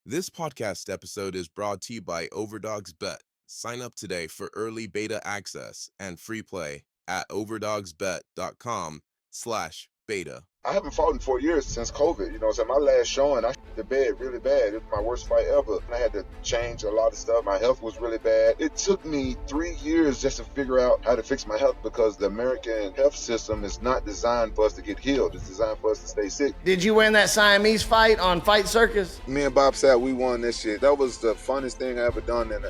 This podcast episode is brought to you by Overdogs Bet. Sign up today for early beta access and free play at overdogsbet.com/beta. I haven't fought in 4 years since COVID. You know, so my last showing, I hit the bed really bad. It was my worst fight ever. I had to change a lot of stuff. My health was really bad. It took me 3 years just to figure out how to fix my health because the American health system is not designed for us to get healed. It's designed for us to stay sick. Did you win that Siamese fight on Fight Circus? Me and Bob Sapp, we won this shit. That was the funnest thing I ever done in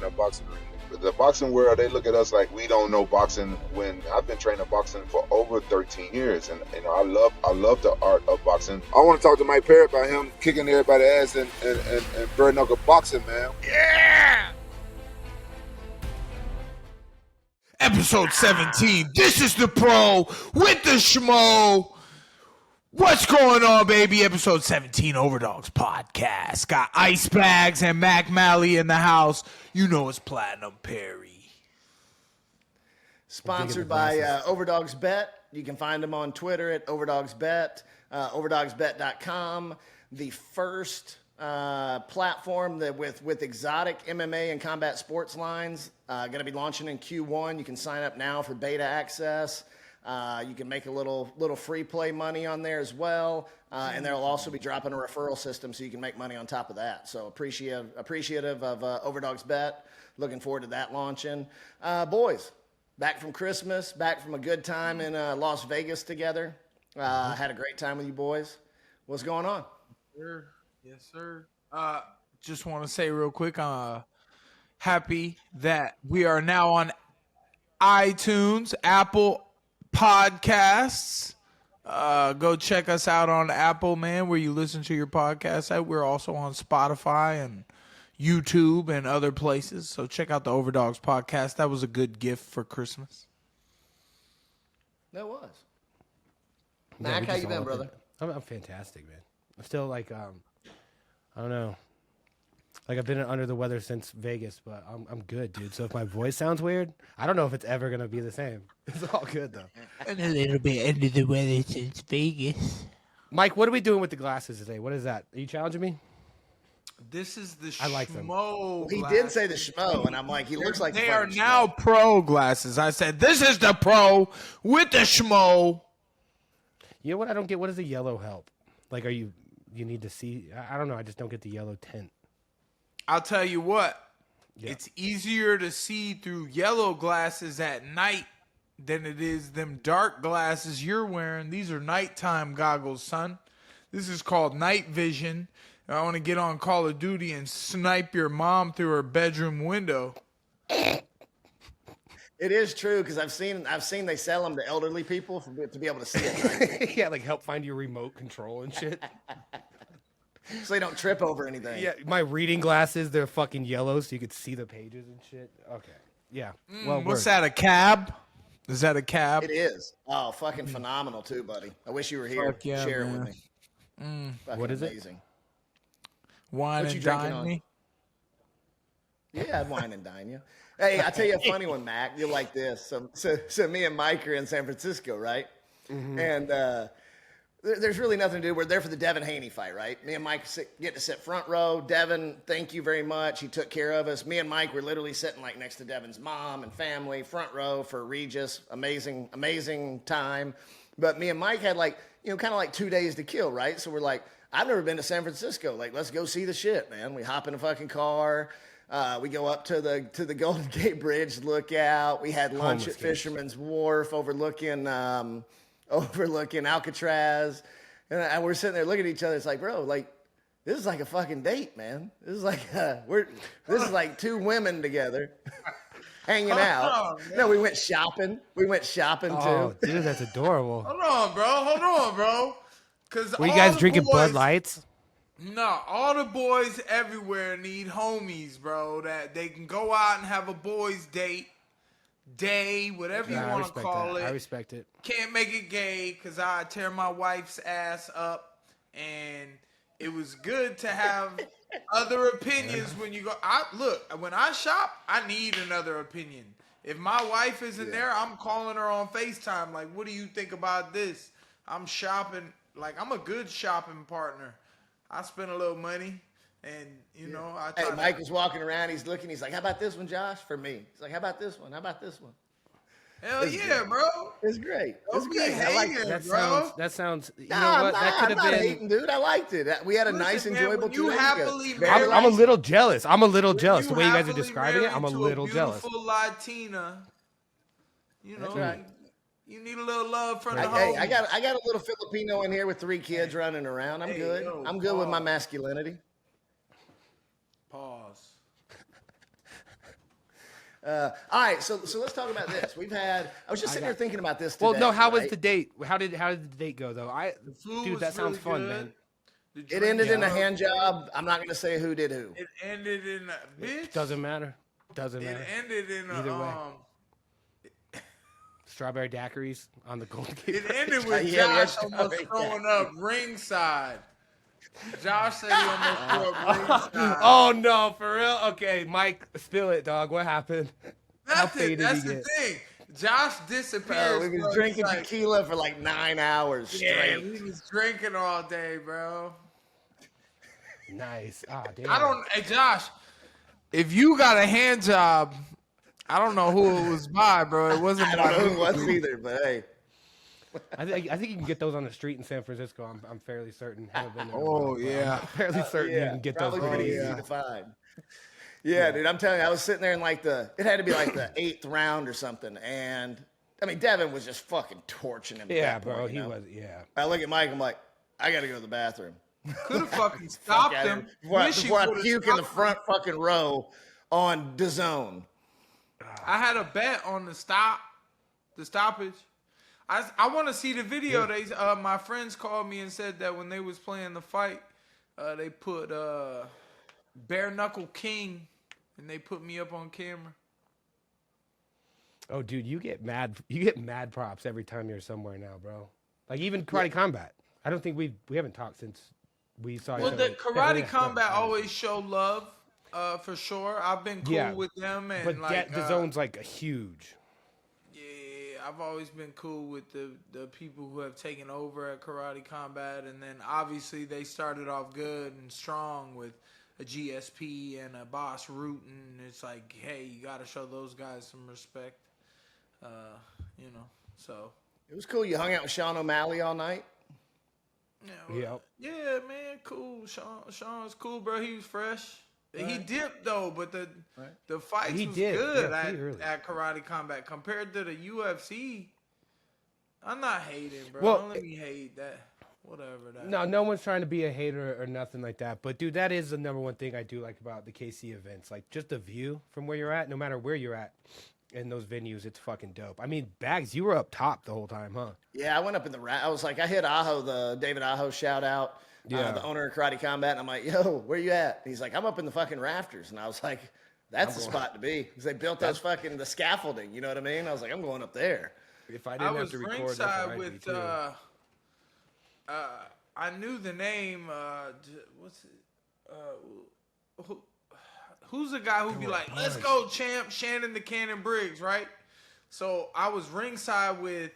a boxing ring. The boxing world, they look at us like we don't know boxing when I've been training boxing for over 13 years. And you know, I love the art of boxing. I want to talk to Mike Perry about him kicking everybody's ass and bare knuckle boxing, man. Yeah! Episode 17. This is the pro with the schmo. What's going on, baby? Episode 17, Overdogs Podcast. Got Ice Bagz and Mac Malley in the house. You know it's Platinum Perry. Sponsored by Overdogs Bet. You can find them on Twitter at Overdogs Bet, overdogsbet.com. The first platform that with exotic MMA and combat sports lines. Going to be launching in Q1. You can sign up now for beta access. You can make a little free play money on there as well. And they'll also be dropping a referral system so you can make money on top of that. So appreciative of Overdogs Bet. Looking forward to that launching. Boys, back from Christmas, back from a good time in Las Vegas together. Had a great time with you boys. What's going on? Sir. Yes, sir. Just want to say real quick, happy that we are now on iTunes, Apple Podcasts. Go check us out on Apple, man, where you listen to your podcast at. We're also on Spotify and YouTube and other places. So check out the Overdogs Podcast. That was a good gift for Christmas. That was. Mac, how you been, brother? I'm fantastic, man. I'm still like, I don't know. Like I've been under the weather since Vegas, but I'm good, dude. So if my voice sounds weird, I don't know if it's ever gonna be the same. It's all good though. And a little bit under the weather since Vegas. Mike, what are we doing with the glasses today? What is that? Are you challenging me? This is the I like them. schmo. He did say the schmo, and I'm like, he looks like They a are fucking now schmo. pro glasses. I said, this is the pro with the schmo. You know what I don't get? What does the yellow help? Like, you need to see? I don't know. I just don't get the yellow tint. I'll tell you what. Yeah. It's easier to see through yellow glasses at night than it is them dark glasses you're wearing. These are nighttime goggles, son. This is called night vision. I want to get on Call of Duty and snipe your mom through her bedroom window. It is true because I've seen they sell them to elderly people to be able to see it, Yeah, like help find your remote control and shit. so they don't trip over anything. Yeah, my reading glasses, they're fucking yellow so you could see the pages and shit. Okay. Yeah. Well, What's that, a cab? Is that a cab? It is. Oh, fucking phenomenal too, buddy. I wish you were here. Fuck yeah, Share man. it with me. Fucking What is it? amazing. Wine What you and drinking dine on? me? Yeah, I'd wine and dine you. Hey, I'll tell you a funny one, Mac. You'll like this. So me and Mike are in San Francisco, right? Mm-hmm. And there's really nothing to do. We're there for the Devin Haney fight, right? Me and Mike get to sit front row. Devin, thank you very much. He took care of us. Me and Mike were literally sitting like next to Devin's mom and family, front row for Regis. Amazing, amazing time. But me and Mike had like, kind of like 2 days to kill, right? So we're like, I've never been to San Francisco. Like, let's go see the shit, man. We hop in a fucking car. We go up to the Golden Gate Bridge, look out. We had lunch Homeless at Fisherman's Wharf overlooking Alcatraz. And we're sitting there looking at each other. It's like, bro, like, this is like a fucking date, man. This is like this is like two women together hanging out. No, we went shopping. We went shopping Oh, too. dude, that's adorable. Hold on, bro. Cause Were you all guys the drinking boys- Bud Lights? No, all the boys everywhere need homies, bro. That they can go out and have a boys' day, whatever you Yeah, I want to respect call that. it. I respect it. Can't make it gay because I tear my wife's ass up, and it was good to have other opinions when you go. When I shop, I need another opinion. If my wife isn't there, I'm calling her on FaceTime. Like, what do you think about this? I'm shopping. Like, I'm a good shopping partner. I spend a little money, And, you know, Hey, Mike was walking around. He's looking. He's like, how about this one, Josh? For me. He's like, how about this one? How about this one? Hell yeah, bro. It's great. It's Don't great. be I like hating, it. That sounds. You No, know what? That could I'm have not been. hating, dude. I liked it. We had a nice, enjoyable 2 days ago. I'm a little jealous. The way you guys are happily describing it, I'm a married to little jealous. Beautiful Latina. You know, right. you need a little love from the Hey, homies. I got a little Filipino in here with 3 kids running around. I'm good. yo, I'm good with my masculinity. Pause. All right, so let's talk about this. I was just sitting here thinking about this today. Well, no, how was right? the date? How did the date go though? Dude, that sounds really fun, good. man. It ended in a hand job. I'm not going to say who did who. It ended in a bitch. Doesn't matter. Doesn't It matter. ended in Either way. a Strawberry daiquiris on the Golden Gate. It ended with Yeah, we had Josh almost strawberry throwing up ringside. Josh said he almost threw up ringside. Oh no, for real? Okay, Mike, spill it, dog. What happened? How Nothing. faded That's he the get? thing. Josh disappeared. We was drinking tequila for like 9 hours Yeah, straight. he was drinking all day, bro. Nice. Ah, damn. Hey, Josh, if you got a hand job, I don't know who it was by, bro. It wasn't I by don't know who me. it was either, but hey. I think you can get those on the street in San Francisco. I'm fairly certain. Haven't been there. Oh, yeah. I'm fairly certain you can get those probably pretty pretty easy. easy to find. Yeah, dude, I'm telling you, I was sitting there in it had to be like the 8th round or something, and I mean, Devin was just fucking torching him. Yeah, at that bro, point, he you know? was. Yeah. I look at Mike, I'm like, I gotta go to the bathroom. Could have fucking stopped Fuck him. before I puke in the front fucking row on DAZN. I had a bet on the stoppage. I want to see the video. My friends called me and said that when they was playing the fight, they put Bare Knuckle King, and they put me up on camera. Oh, dude, you get mad props every time you're somewhere now, bro. Like even Karate Combat. I don't think we haven't talked since we saw. Well, each the other. Karate Combat always show love, for sure. I've been cool with them, and but like the zone's like a huge. Yeah, I've always been cool with the people who have taken over at Karate Combat, and then obviously they started off good and strong with a GSP and a Boss Rootin'. It's like, hey, you got to show those guys some respect, you know. So It was cool. You hung out with Sean O'Malley all night. Yep. Yeah, man, cool. Sean's cool, bro. He was fresh. Right. He dipped though, but the fights was good at Karate Combat compared to the UFC. I'm not hating, bro. Well, don't let me hate that. Whatever that. No one's trying to be a hater or nothing like that. But dude, that is the number one thing I do like about the KC events. Like just the view from where you're at, no matter where you're at in those venues, it's fucking dope. I mean, Bagz, you were up top the whole time, huh? Yeah, I went up in I was like, I hit Aho, the David Aho shout out, the owner of Karate Combat, and I'm like, yo, where you at? And he's like, I'm up in the fucking rafters, and I was like, that's the spot to be because they built those fucking the scaffolding. You know what I mean? I was like, I'm going up there. If I didn't have to record, that's where I'd be too. I knew the name. What's it? Who's the guy who'd be like, "Let's go, champ"? Shannon the Cannon Briggs, right? So I was ringside with,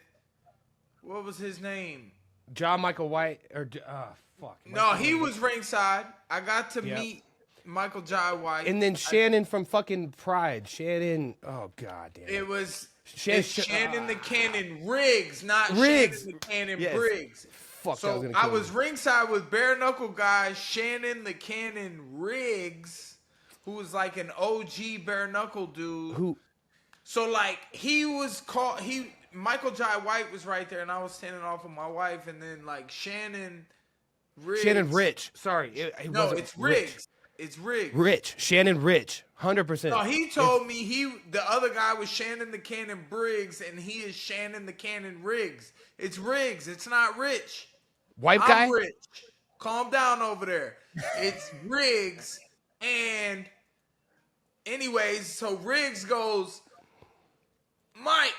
what was his name? John Michael White or fuck. No, he was ringside. I got to meet Michael Jai White, and then Shannon from fucking Pride. Shannon, oh god damn. It was Shannon the Cannon Riggs, not Riggs. Shannon the Cannon Briggs. Fuck, so I was ringside with bare knuckle guy Shannon the Cannon Riggs, who was like an OG bare knuckle dude. Who? So like Michael Jai White was right there, and I was standing off with my wife, and then like Shannon Rich. Sorry, it's Riggs. It's Riggs. Rich. Shannon Rich. 100%. No, he told me the other guy was Shannon the Cannon Briggs, and he is Shannon the Cannon Riggs. It's Riggs. It's not Rich. White guy? I'm Rich. Calm down over there. It's Riggs. And anyways, so Riggs goes, Mike.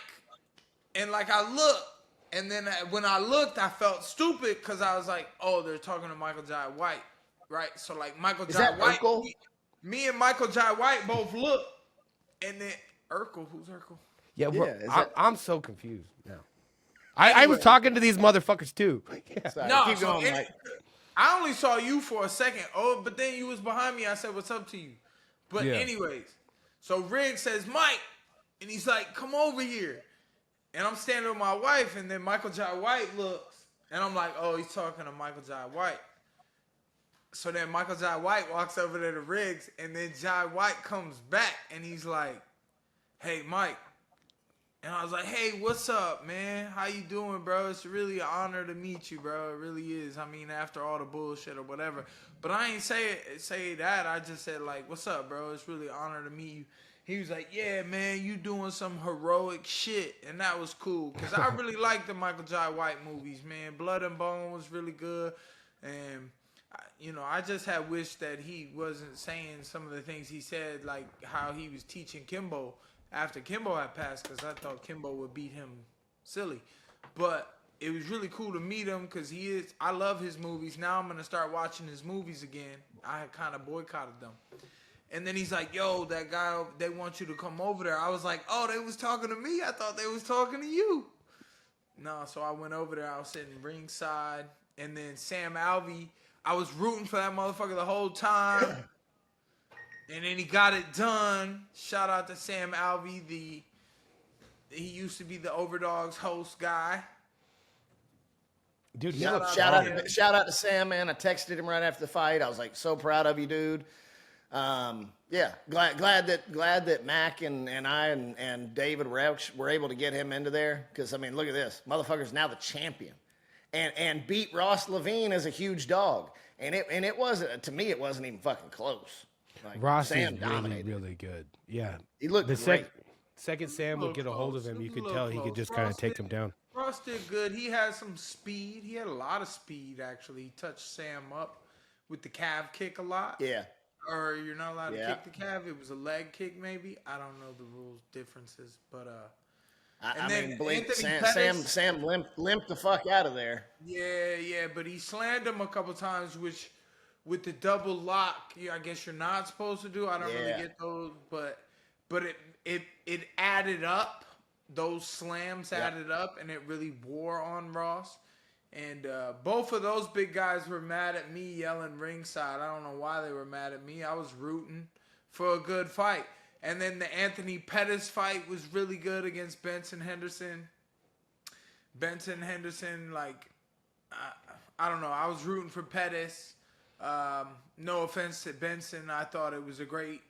And like I look, and then when I looked, I felt stupid because I was like, oh, they're talking to Michael Jai White. Right? So like Michael Jai White. Me and Michael Jai White both look. And then Urkel, who's Urkel? Yeah, bro, I'm so confused now. I was talking to these motherfuckers too. Sorry, No, keep going, Mike. I only saw you for a second. Oh, but then you was behind me. I said, "What's up to you?" But anyways, so Riggs says, "Mike," and he's like, "Come over here." And I'm standing with my wife, and then Michael Jai White looks, and I'm like, "Oh, he's talking to Michael Jai White." So then Michael Jai White walks over there to Riggs, and then Jai White comes back, and he's like, "Hey, Mike." And I was like, "Hey, what's up, man? How you doing, bro? It's really an honor to meet you, bro. It really is. I mean, after all the bullshit or whatever." But I ain't say that. I just said, like, "What's up, bro? It's really an honor to meet you." He was like, "Yeah, man, you doing some heroic shit." And that was cool. Because I really like the Michael Jai White movies, man. Blood and Bone was really good. And, I just had wished that he wasn't saying some of the things he said, like how he was teaching Kimbo after Kimbo had passed, because I thought Kimbo would beat him silly. But it was really cool to meet him because I love his movies. Now I'm going to start watching his movies again. I had kind of boycotted them. And then he's like, "Yo, that guy, they want you to come over there." I was like, "Oh, they was talking to me? I thought they was talking to you." No, so I went over there. I was sitting ringside. And then Sam Alvey, I was rooting for that motherfucker the whole time. And then he got it done. Shout out to Sam Alvey. He used to be the Overdogs host guy. Dude, shout out to Sam, man. I texted him right after the fight. I was like, "So proud of you, dude." Glad that Mac and I and David were able to get him into there. Because, I mean, look at this. Motherfucker's now the champion. And beat Ross Levine as a huge dog. And it wasn't, to me, it wasn't even fucking close. Like, Ross Sam is dominated. really good. Yeah. He looked great. Second Sam would get a hold of him, you could tell he could just kind of take him down. Ross did good. He had some speed. He had a lot of speed, actually. He touched Sam up with the calf kick a lot. Yeah. Or you're not allowed to kick the calf. It was a leg kick, maybe. I don't know the rules differences, but Sam limped the fuck out of there. Yeah, but he slammed him a couple times, which with the double lock, I guess you're not supposed to do. I don't really get those, but it added up. Those slams added up, and it really wore on Ross. And both of those big guys were mad at me yelling ringside. I don't know why they were mad at me. I was rooting for a good fight. And then the Anthony Pettis fight was really good against Benson Henderson. Benson Henderson, I don't know. I was rooting for Pettis. No offense to Benson. I thought it was a great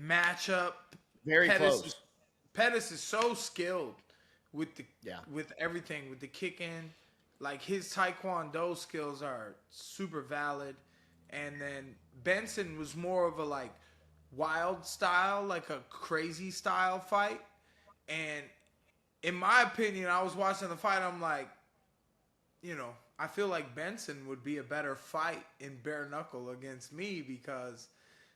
matchup. Very close. Pettis is so skilled with everything, with the kicking. Like, his Taekwondo skills are super valid. And then Benson was more of a, wild style, like a crazy style fight. And in my opinion, I was watching the fight, I'm like, I feel like Benson would be a better fight in bare knuckle against me because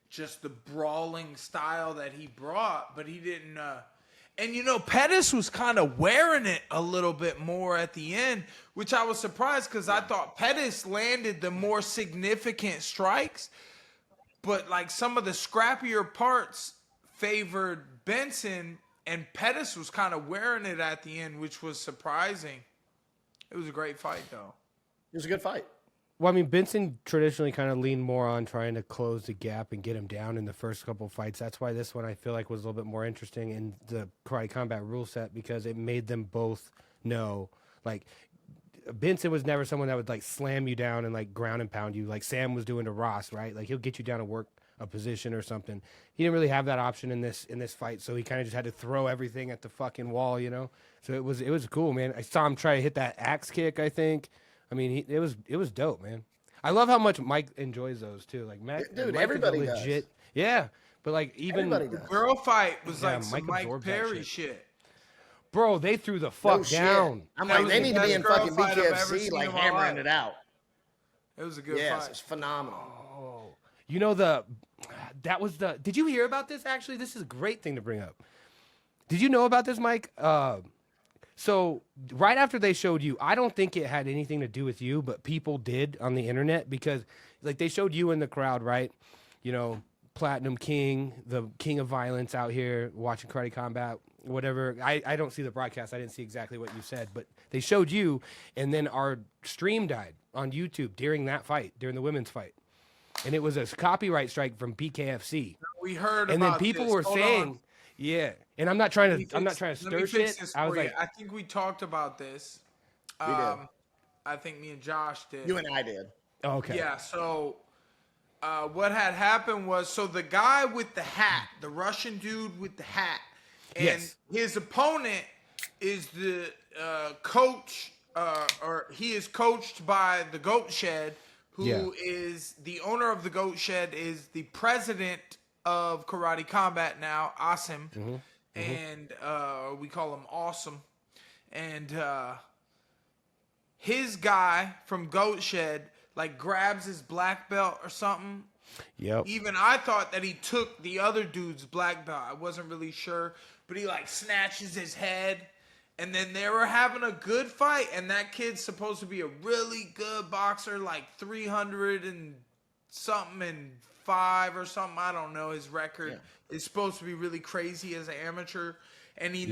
just the brawling style that he brought, but he didn't... And, Pettis was kind of wearing it a little bit more at the end, which I was surprised because I thought Pettis landed the more significant strikes. But, some of the scrappier parts favored Benson, and Pettis was kind of wearing it at the end, which was surprising. It was a great fight, though. It was a good fight. Well, I mean, Benson traditionally kind of leaned more on trying to close the gap and get him down in the first couple of fights. That's why this one I feel like was a little bit more interesting in the Karate Combat rule set because it made them both know, Benson was never someone that would slam you down and ground and pound you like Sam was doing to Ross, right? He'll get you down and work a position or something. He didn't really have that option in this fight, so he kind of just had to throw everything at the fucking wall, So it was cool, man. I saw him try to hit that axe kick, I think. I mean, it was dope, man. I love how much Mike enjoys those too. Mike, everybody legit, does. Yeah, but even the girl fight was some Mike Mike Perry shit. Bro, they threw the fuck down. I'm like, they need to be in fucking BKFC, hammering it out. It was a good fight. Yes, it's phenomenal. Oh, did you hear about this? Actually, this is a great thing to bring up. Did you know about this, Mike? So right after they showed you, I don't think it had anything to do with you, but people did on the internet because they showed you in the crowd, right? Platinum King, the king of violence out here watching Karate Combat, whatever. I don't see the broadcast. I didn't see exactly what you said, but they showed you, and then our stream died on YouTube during that fight, during the women's fight. And it was a copyright strike from BKFC. We heard and about then people this. were Hold saying, on. yeah. And I'm not trying to Let stir me fix shit. this I was for you. like, I think we talked about this. We did. I think me and Josh did. You and I did. oh, okay. Yeah, so what had happened was, so the guy with the hat, the Russian dude with the hat, and Yes. his opponent is the coach, or he is coached by the Goat Shed, who is the owner of the Goat Shed, is the president of Karate Combat now, Asim, and we call him Awesome, and his guy from Goat Shed like grabs his black belt or something. Yep. Even I thought that he took the other dude's black belt. I wasn't really sure, but he like snatches his head, and then they were having a good fight, and that kid's supposed to be a really good boxer, like 300 and something and 5 or something. I don't know. His record is supposed to be really crazy as an amateur. And he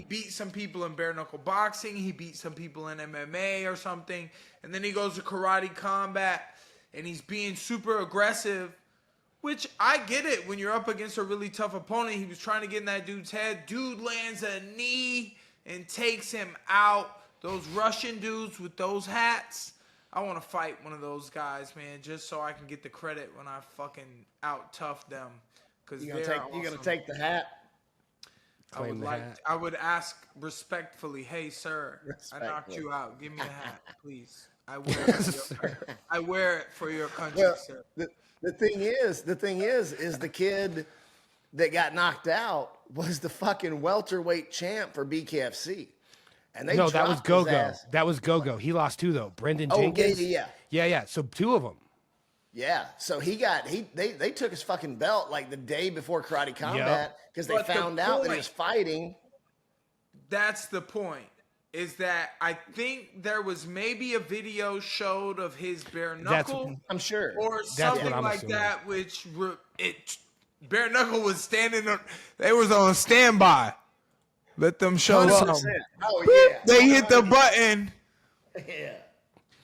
beat some people in bare knuckle boxing. He beat some people in MMA or something. And then he goes to Karate Combat, and he's being super aggressive, which I get it when you're up against a really tough opponent. He was trying to get in that dude's head. Dude lands a knee and takes him out. Those Russian dudes with those hats, I want to fight one of those guys, man, just so I can get the credit when I fucking out tough them. Because You gonna take the hat? I would ask respectfully, hey sir, I knocked you out. Give me the hat, please. I wear it for your country, sir. The thing is, the kid that got knocked out was the fucking welterweight champ for BKFC. And they that was dropped his Go-Go. ass. That was Go-Go. He lost 2 though. Brendan Jenkins. Yeah. So 2 of them. Yeah, so they took his fucking belt like the day before Karate Combat because they found out that he was fighting. That's the point. Is that I think there was maybe a video showed of his bare knuckle. I'm sure. Or something like that, which bare knuckle was standing on. They was on standby. Let them show something. Oh yeah. They hit the button. Yeah.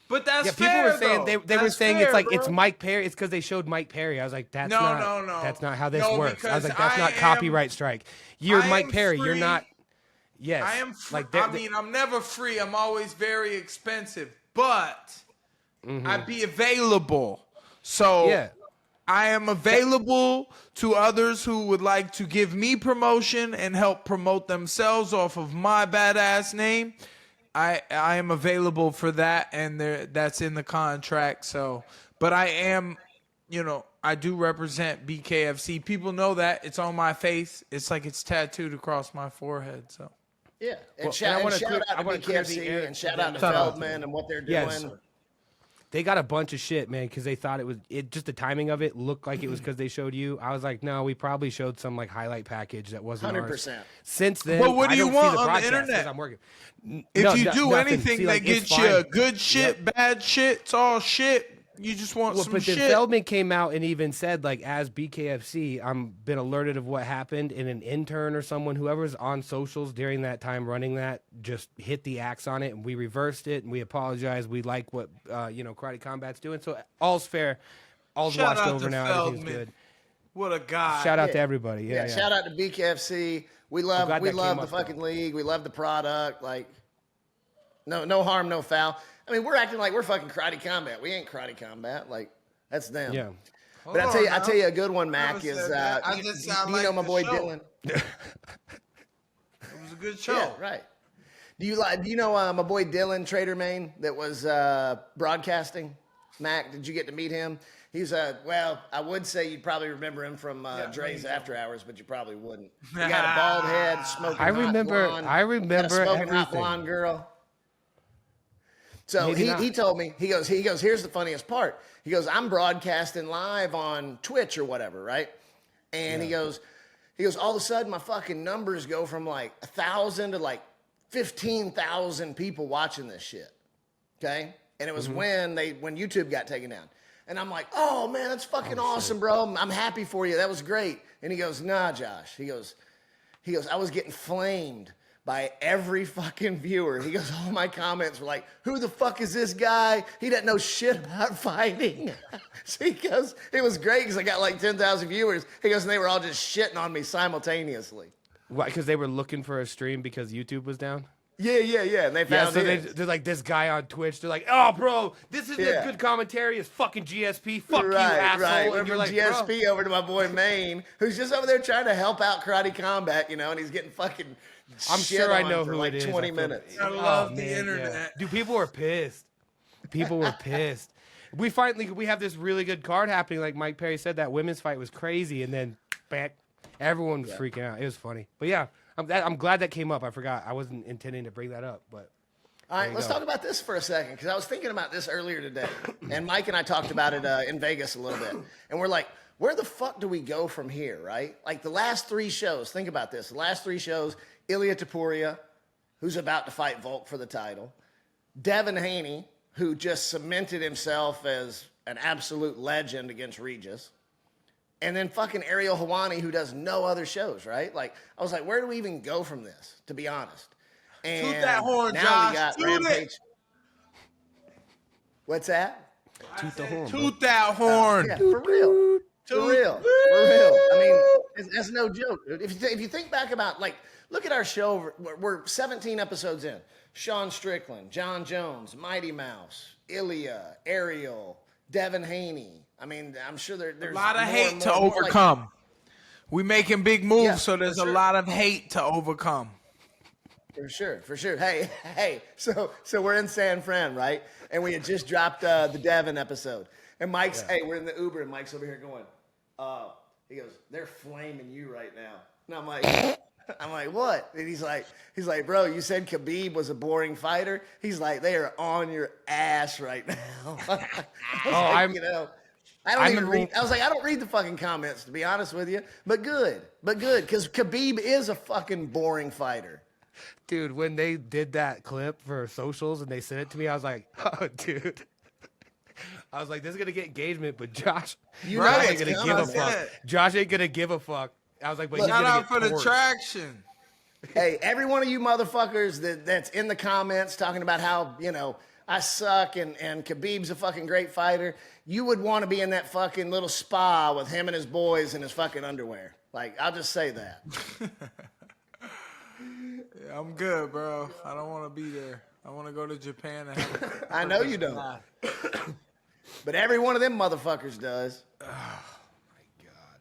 But that's people fair, were saying though. they were saying fair, it's like bro. it's Mike Perry. It's because they showed Mike Perry. I was like, that's No. That's not how this No, works. I was like, because that's not copyright strike. You're Mike Perry. You're not. Yes. I am free. Like I'm never free. I'm always very expensive, but I be available. So I am available to others who would like to give me promotion and help promote themselves off of my badass name. I am available for that, and that's in the contract. So, but I am, I do represent BKFC. People know that. It's on my face. It's like it's tattooed across my forehead. So. Yeah, and shout out to BKFC and shout out to Feldman and what they're doing. Yes. They got a bunch of shit, man, because they thought just the timing of it looked like it was because they showed you. I was like, no, we probably showed some like highlight package that wasn't 100%. ours. Since then, but what do you want on the internet? I'm working. If you do anything that gets you good shit, bad shit, it's all shit. You just want some but shit. then Feldman came out and even said, like, as BKFC, I'm been alerted of what happened, and an intern or someone, whoever's on socials during that time running that, just hit the axe on it, and we reversed it, and we apologize. We like what Karate Combat's doing, so all's fair. All's washed over now. Everything's good. What a guy! Shout out to everybody. Yeah. Shout out to BKFC. We love the fucking league. We love the product. Like, no harm, no foul. I mean, we're acting like we're fucking Karate Combat. We ain't Karate Combat. Like, that's them. Yeah. But I tell you a good one, Mac, is you know my boy Dylan. It was a good show. Yeah, right. Do you know my boy Dylan Trader Main that was broadcasting? Mac, did you get to meet him? He's well, I would say you'd probably remember him from Dre's After Hours, but you probably wouldn't. He got a bald head, smoking. I remember smoking hot blonde girl. So he told me, he goes, here's the funniest part. He goes, I'm broadcasting live on Twitch or whatever, right? And he goes, all of a sudden my fucking numbers go from like 1,000 to like 15,000 people watching this shit. Okay? And it was when YouTube got taken down. And I'm like, oh man, that's fucking awesome, bro. I'm happy for you. That was great. And he goes, nah, Josh. He goes, He goes, I was getting flamed by every fucking viewer. He goes, all my comments were like, who the fuck is this guy? He doesn't know shit about fighting. So he goes, it was great because I got like 10,000 viewers. He goes, and they were all just shitting on me simultaneously. Why? Because they were looking for a stream because YouTube was down? Yeah. And they found they're like, this guy on Twitch. They're like, oh, bro, this isn't a good commentary. It's fucking GSP. Fuck you, asshole. Right. And you're like, GSP bro. over to my boy Maine, who's just over there trying to help out Karate Combat, and he's getting fucking I'm shit sure I on know for who like it is. 20 minutes. I love the man, internet. Yeah. Dude, people were pissed. We have this really good card happening. Like Mike Perry said, that women's fight was crazy, and then back, everyone was freaking out. It was funny, but yeah, I'm glad that came up. I forgot. I wasn't intending to bring that up, but. All right, let's talk about this for a second, because I was thinking about this earlier today, and Mike and I talked about it in Vegas a little bit, and we're like, where the fuck do we go from here, right? Like the last 3 shows, think about this. The last 3 shows, Ilia Topuria, who's about to fight Volk for the title, Devin Haney, who just cemented himself as an absolute legend against Regis, and then fucking Ariel Helwani, who does no other shows, right? Like, I was like, where do we even go from this, to be honest? And Toot that horn, now Josh. we got Toot Rampage. it. What's that? Toot the horn. Toot that horn. Yeah, for real. For real. I mean, that's no joke, dude. If you think back about, like, look at our show. We're 17 episodes in. Sean Strickland, John Jones, Mighty Mouse, Ilya, Ariel, Devin Haney. I mean, I'm sure there's a lot of hate to more, overcome. We making big moves, so there's for sure. a lot of hate to overcome. For sure. Hey, so we're in San Fran, right? And we had just dropped the Devin episode. And Mike's, hey, we're in the Uber, and Mike's over here going, he goes, they're flaming you right now. And I'm like, what? And he's like, bro, you said Khabib was a boring fighter. He's like, they are on your ass right now. I don't read the fucking comments, to be honest with you, but good, because Khabib is a fucking boring fighter. Dude, when they did that clip for socials and they sent it to me, I was like, oh, dude. I was like, this is going to get engagement, but Josh ain't going to give a fuck. Josh ain't going to give a fuck. I was like, but he's Shout going to out for the traction. Hey, every one of you motherfuckers that's in the comments talking about how, I suck and Khabib's a fucking great fighter, you would want to be in that fucking little spa with him and his boys in his fucking underwear. Like, I'll just say that. Yeah, I'm good, bro. I don't want to be there. I want to go to Japan and have I know you don't. But every one of them motherfuckers does. Oh, my God.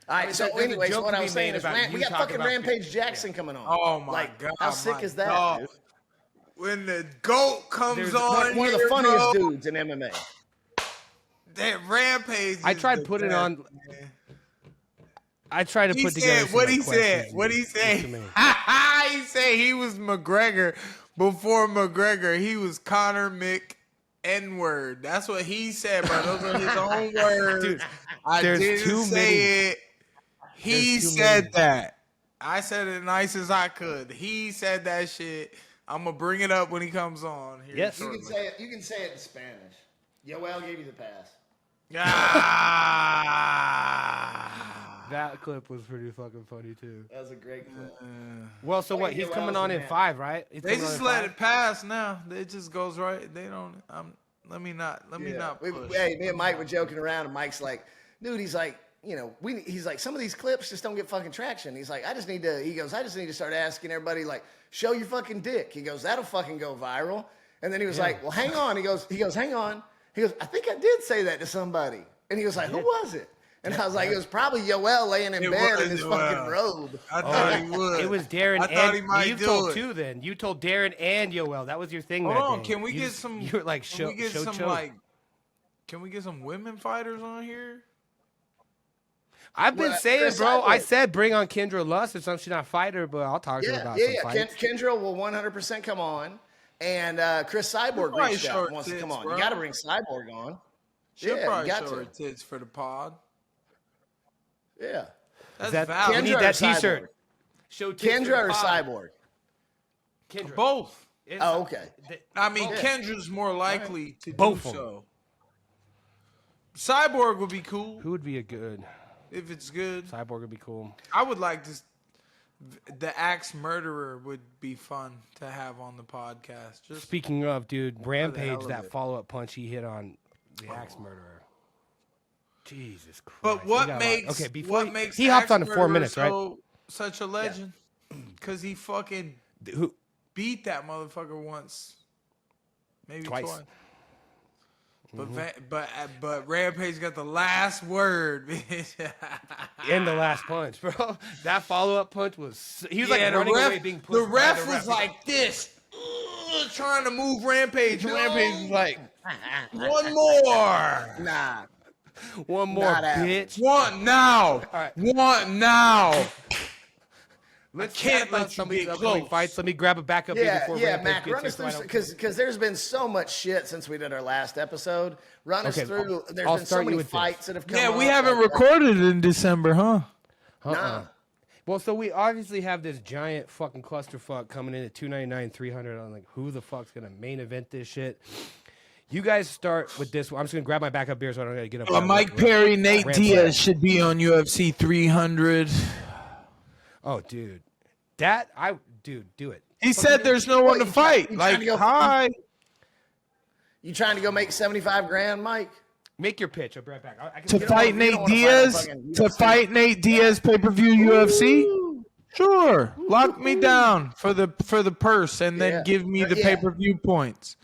All right, so anyways, joke what to I be was saying made is about we you got talking fucking about Rampage Jackson coming on. Oh, my God. How sick is that, dog. dude? When the GOAT comes There's on, One of the funniest dudes in MMA. That Rampage. I tried to put it on. Man. I tried to put together What he said. He said he was McGregor. Before McGregor, he was Conor N-word. That's what he said, bro. Those are his own words. Dude, I didn't say it. He said that. I said it nice as I could. He said that shit. I'm gonna bring it up when he comes on. Here Yes. You can say it in Spanish. Yoel gave you the pass. That clip was pretty fucking funny, too. That was a great clip. Well, so what? He's coming on in 5, right? They just let it pass now. It just goes right. They don't. Let me not push. Hey, me and Mike were joking around, and Mike's like, dude, he's like, he's like, some of these clips just don't get fucking traction. He's like, I just need to start asking everybody, like, show your fucking dick. He goes, that'll fucking go viral. And then he was like, well, hang on. He goes, hang on. He goes, I think I did say that to somebody. And he was like, who was it? And I was like, it was probably Yoel laying in bed in his fucking robe. I thought he would. It was Darren. I thought he might you do told it. 2 then. You told Darren and Yoel. That was your thing. Hold that on, day. can we get some? You were like, can we get some women fighters on here? I've been saying, Chris bro. Cyborg. I said bring on Kendra Lust or something. She's not a fighter, but I'll talk to her about some fights. Kendra will 100% come on. And Chris Cyborg reached out and wants to come on. Bro. You got to bring Cyborg on. She'll probably you got show to. her tits for the pod. Yeah. That's valid. We need Kendra that or T-shirt. Cyborg? Show tits for Kendra the or pod. Cyborg? Kendra. Both. Oh, okay. I mean, Kendra's more likely to Both do of them. so. Cyborg would be cool Who would be a good if it's good. Cyborg? Would be cool. I would like The Axe Murderer would be fun to have on the podcast. Just Speaking of, dude, Rampage, that follow-up punch he hit on the Axe Murderer. Jesus Christ. But what makes he hopped on in 4 minutes, right? Such a legend? Because he fucking beat that motherfucker once, maybe twice. But Rampage got the last word, bitch. In the last punch, bro. That follow-up punch was... He was running away being pushed. The ref was like this, trying to move Rampage. Rampage was like, one more. Nah. One more, bitch. One now. Right. One now. Let's can't let somebody close. fights. Let me grab a backup here before Rampage Mac, gets run us here, through because there's been so much shit since we did our last episode. Run us through. There's been so many fights that have come. Yeah, we haven't recorded in December, huh? Nah. Well, so we obviously have this giant fucking clusterfuck coming in at $299, $300. I'm like, who the fuck's gonna main event this shit? You guys start with this one. I'm just gonna grab my backup beer so I don't gotta get up. Mike Perry, Nate Diaz should be on UFC 300. Oh, dude, do it. He said there's no one to fight. Like, hi. You trying to go make $75,000, Mike? Make your pitch. I'll be right back. To fight Nate Diaz? To fight Nate Diaz pay-per-view UFC? Sure. Lock me down for the purse and then give me the pay-per-view points.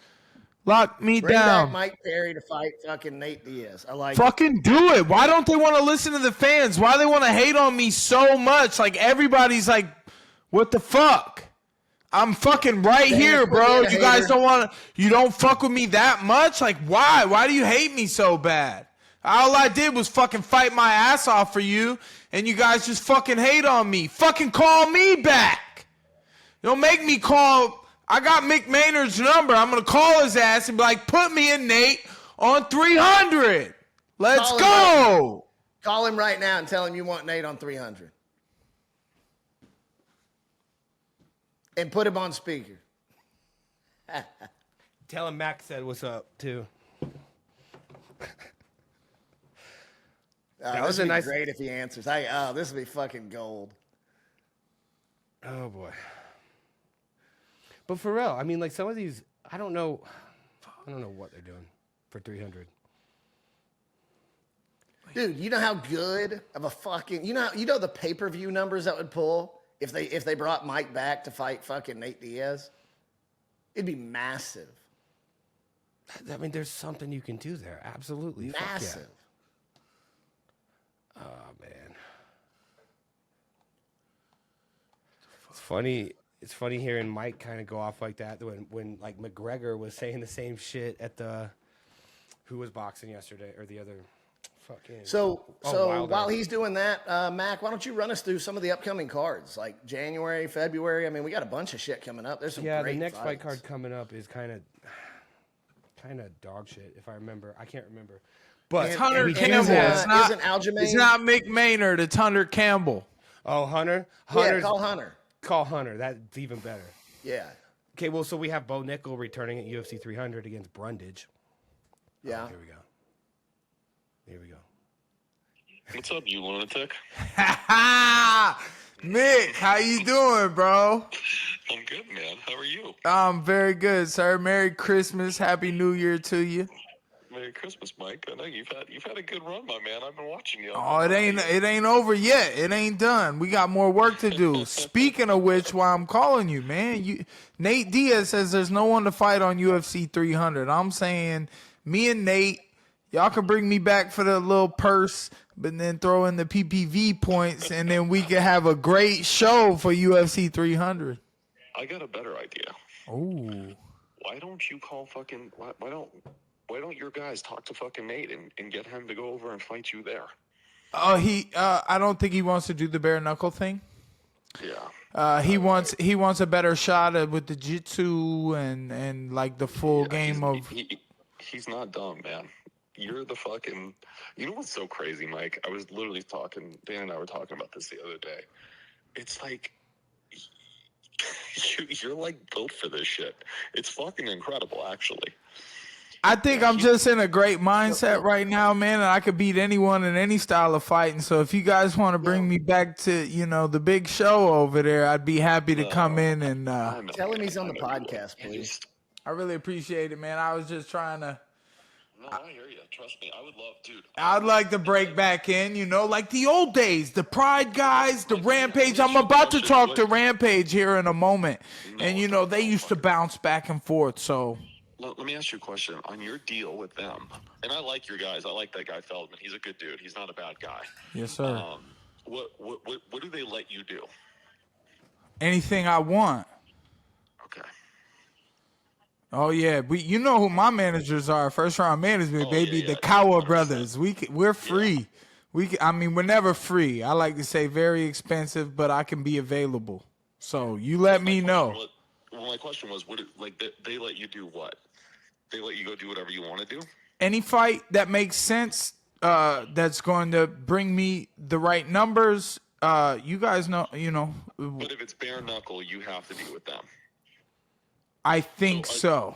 Lock me Bring down. back Mike Perry to fight fucking Nate Diaz. I like fucking do it. Why don't they want to listen to the fans? Why they want to hate on me so much? Like, everybody's like, what the fuck? I'm fucking right here, bro. You guys you don't fuck with me that much? Like, why? Why do you hate me so bad? All I did was fucking fight my ass off for you, and you guys just fucking hate on me. Fucking call me back. Don't make me call. I got Mick Maynard's number. I'm going to call his ass and be like, put me and Nate on 300. Let's go. Call him right now and tell him you want Nate on 300. And put him on speaker. Tell him Mac said what's up, too. That was great if he answers. This would be fucking gold. Oh, boy. But for real, I mean, like some of these, I don't know what they're doing for 300. Dude, you know how good of a fucking you know the pay-per-view numbers that would pull if they brought Mike back to fight fucking Nate Diaz? It'd be massive. I mean, there's something you can do there. Absolutely. Massive. Yeah. Oh man. It's funny. It's funny hearing Mike kind of go off like that when like McGregor was saying the same shit at who was boxing yesterday or the other fucking. So while he's doing that, Mac, why don't you run us through some of the upcoming cards like January, February? I mean, we got a bunch of shit coming up. There's some great the next fights. fight card coming up is kind of dog shit if I remember. I can't remember. But it's Hunter Campbell. It's not Mick Maynard. It's Hunter Campbell. Oh, Hunter. Yeah, call Hunter. Call Hunter. That's even better. Yeah. Okay, well, so we have Bo Nickel returning at UFC 300 against Brundage. Yeah. Oh, here we go. What's up, you lunatic? Mick, how you doing, bro? I'm good, man. How are you? I'm very good, sir. Merry Christmas. Happy New Year to you. Merry Christmas, Mike. I know you've had a good run, my man. I've been watching you. Oh, it ain't over yet. It ain't done. We got more work to do. Speaking of which, why I'm calling you, man. Nate Diaz says there's no one to fight on UFC 300. I'm saying me and Nate, y'all can bring me back for the little purse, but then throw in the PPV points, and then we can have a great show for UFC 300. I got a better idea. Oh. Why don't you call fucking? Why don't your guys talk to fucking Nate and get him to go over and fight you there? I don't think he wants to do the bare knuckle thing. Yeah. He wants a better shot with the jitsu and like the full game of. He's not dumb, man. You're the fucking. You know what's so crazy, Mike? I was literally talking. Dan and I were talking about this the other day. It's like. You're like built for this shit. It's fucking incredible, actually. I think I'm just in a great mindset right now, man, and I could beat anyone in any style of fighting. So if you guys want to bring me back to, the big show over there, I'd be happy to come in and tell him he's on the podcast, please. I really appreciate it, man. I was just trying to. No, I hear you. Trust me. I would love, dude. I'd like to break back in, like the old days, the Pride guys, the Rampage. I'm about to talk to Rampage here in a moment. And, they used to bounce back and forth, so. Let me ask you a question. On your deal with them, and I like your guys. I like that guy Feldman. He's a good dude. He's not a bad guy. Yes, sir. What do they let you do? Anything I want. Okay. Oh yeah, you know who my managers are? First round management, baby. The Kawa brothers. We're free. Yeah. We're never free. I like to say very expensive, but I can be available. So you let me know. My question was, they let you do what? They let you go do whatever you want to do? Any fight that makes sense, that's going to bring me the right numbers. You guys know, But if it's bare knuckle, you have to be with them. I think so.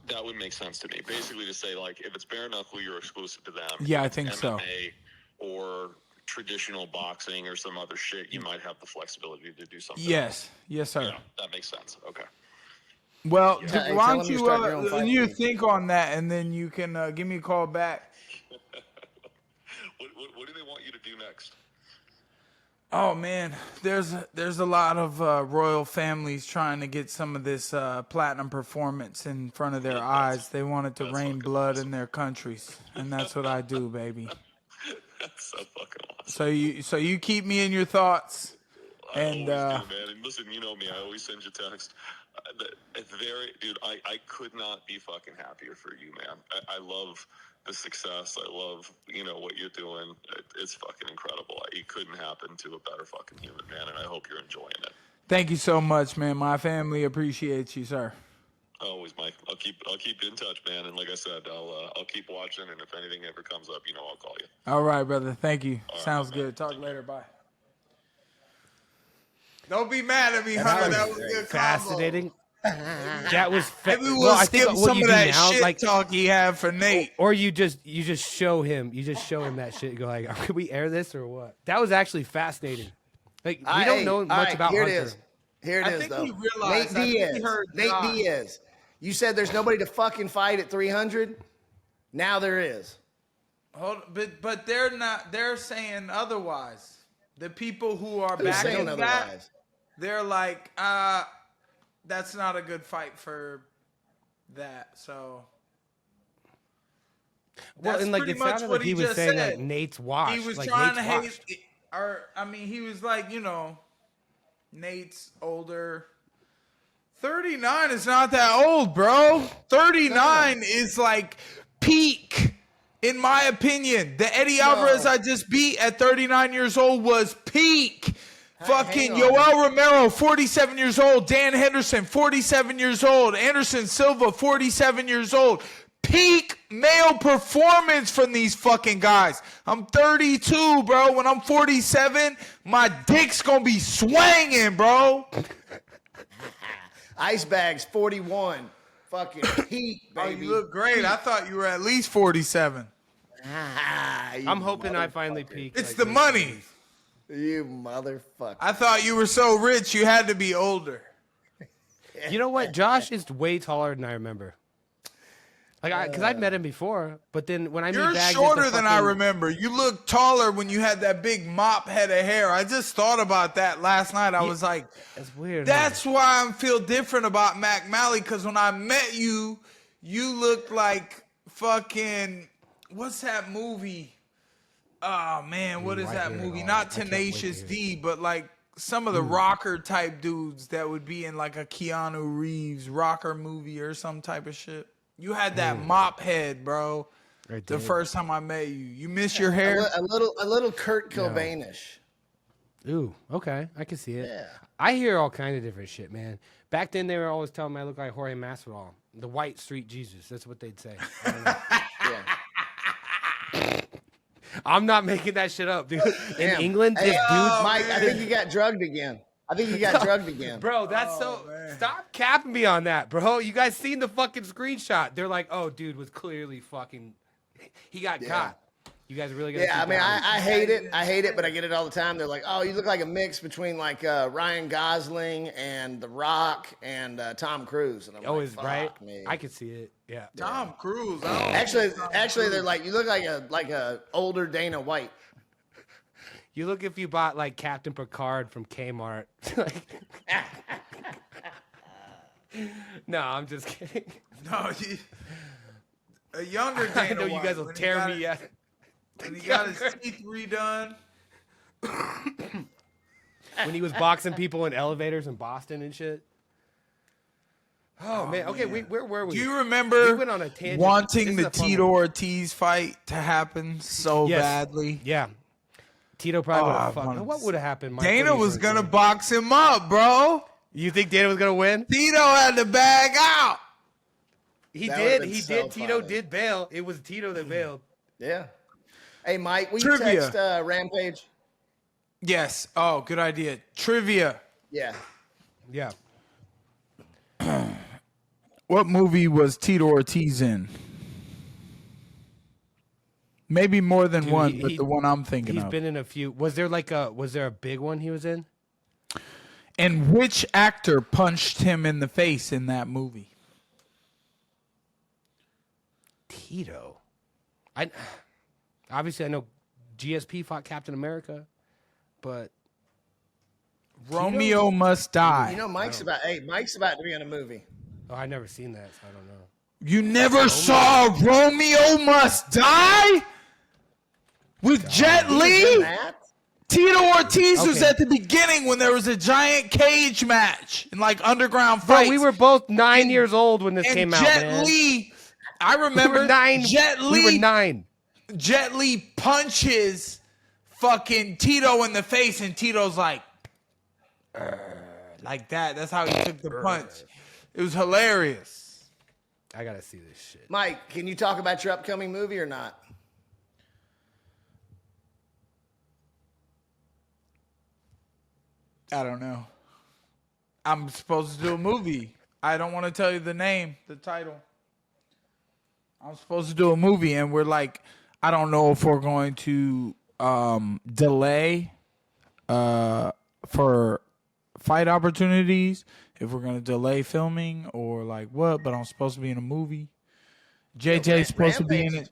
That would make sense to me. Basically to say, if it's bare knuckle, you're exclusive to them. Yeah, I think MMA so. Or traditional boxing or some other shit, you might have the flexibility to do something Yes. else. Yes, sir. Yeah, that makes sense. Okay. Well, Yeah. why don't you think on that, and then you can give me a call back. What do they want you to do next? Oh man, there's a lot of royal families trying to get some of this platinum performance in front of their eyes. They want it to rain blood in their countries, and that's what I do, baby. That's so fucking awesome. So you keep me in your thoughts, and I always do, man. And listen, you know me. I always send you text. Dude, I could not be fucking happier for you, man. I love the success. I love, what you're doing. It's fucking incredible. It couldn't happen to a better fucking human, man, and I hope you're enjoying it. Thank you so much, man. My family appreciates you, sir. Always, Mike. I'll keep in touch, man. And like I said, I'll keep watching, and if anything ever comes up, I'll call you. All right, brother. Thank you. All Sounds right, good. Talk later. Bye. Don't be mad at me, Hunter. That was good. Fascinating. That was maybe we'll skip some of that shit talk he had for Nate. Or you just show him that shit and go like, can we air this or what? That was actually fascinating. We don't know much about Hunter. Here it is, though. Nate Diaz. You said there's nobody to fucking fight at 300. Now there is. But they're not. They're saying otherwise. The people who are backing that, they're like, that's not a good fight for that. So. Well, and it sounded like he was saying like Nate's washed. He was trying to hate, he was like, Nate's older. 39 is not that old, bro. 39 is like peak, in my opinion. The Eddie Alvarez I just beat at 39 years old was peak. Fucking Yoel Romero, 47 years old. Dan Henderson, 47 years old. Anderson Silva, 47 years old. Peak male performance from these fucking guys. I'm 32, bro. When I'm 47, my dick's gonna be swanging, bro. Ice Bags, 41. Fucking peak, baby. Oh, you look great. I thought you were at least 47. I'm hoping I finally peak. It's the money. You motherfucker. I thought you were so rich you had to be older. You know what? Josh is way taller than I remember. Because I'd met him before, but then when I meet Bagz, you're shorter than I remember. You look taller when you had that big mop head of hair. I just thought about that last night. I was like, that's weird. That's why I feel different about Mac Malley, because when I met you, you looked like fucking, what's that movie? Oh, man, what is that movie? Not Tenacious D, but like some of the rocker type dudes that would be in like a Keanu Reeves rocker movie or some type of shit. You had that mop head, bro. The first time I met you. You miss your hair? A little Kurt Cobain-ish. Ooh, okay. I can see it. Yeah. I hear all kind of different shit, man. Back then, they were always telling me I look like Jorge Masvidal. The white street Jesus. That's what they'd say. I'm not making that shit up, dude. In England, this dude... Mike, I think you got drugged again. I think he got drugged again. Bro, that's stop capping me on that, bro. You guys seen the fucking screenshot? They're like, oh, dude was clearly fucking. He got caught. You guys are really gonna. Yeah, I mean, I hate it. I hate it, but I get it all the time. They're like, oh, you look like a mix between like Ryan Gosling and The Rock and Tom Cruise. And I'm like, is right. Me. I could see it. Yeah. Tom Cruise. Actually, they're like, you look like a older Dana White. You look if you bought like Captain Picard from Kmart. No, I'm just kidding. No, a younger Dana I know you guys will tear me out. When he got his teeth redone. When he was boxing people in elevators in Boston and shit. Oh man. Okay, where were we? Do you remember we went on a tangent. wanting the Tito Ortiz fight to happen so badly? Yeah. Tito probably would have fucked. What would have happened? Mike? Dana was going to box him up, bro. You think Dana was going to win? Tito had to bag out. He did. Tito did bail. It was Tito that bailed. Yeah. Hey, Mike, will you text Rampage? Yes. Oh, good idea. Trivia. Yeah. Yeah. What movie was Tito Ortiz in? Maybe more than one, but the one I'm thinking of. He's been in a few. Was there a big one he was in? And which actor punched him in the face in that movie? Tito. Obviously I know GSP fought Captain America, but Romeo Must Die. You know, Mike's about to be in a movie. Oh, I never seen that, so I don't know. You never saw Romeo Must Die? With Jet Li? Tito Ortiz was at the beginning when there was a giant cage match in like underground fights. Bro, we were both 9 years old when this came out, Jet Li, I remember we were 9. Jet Li. We were 9. Jet Li punches fucking Tito in the face, and Tito's like that. That's how he took the punch. It was hilarious. I gotta see this shit. Mike, can you talk about your upcoming movie or not? I don't know. I'm supposed to do a movie. I don't want to tell you the name, the title. I'm supposed to do a movie, and we're like, I don't know if we're going to delay for fight opportunities, if we're going to delay filming or like what, but I'm supposed to be in a movie. JJ's supposed to be in it.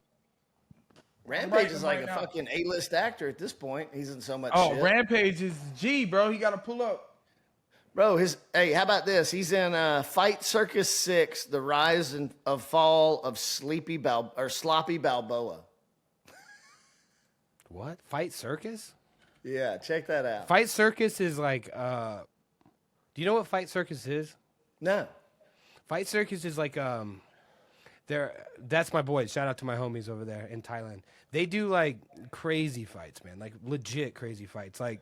Rampage is like a fucking A-list actor at this point. He's in so much shit. Oh, Rampage is G, bro. He got to pull up. Bro, hey, how about this? He's in Fight Circus 6, The Rise and Fall of Sloppy Balboa. What? Fight Circus? Yeah, check that out. Fight Circus is like, do you know what Fight Circus is? No. Fight Circus is like, that's my boys. Shout out to my homies over there in Thailand. They do like crazy fights, man. Like legit crazy fights. Like,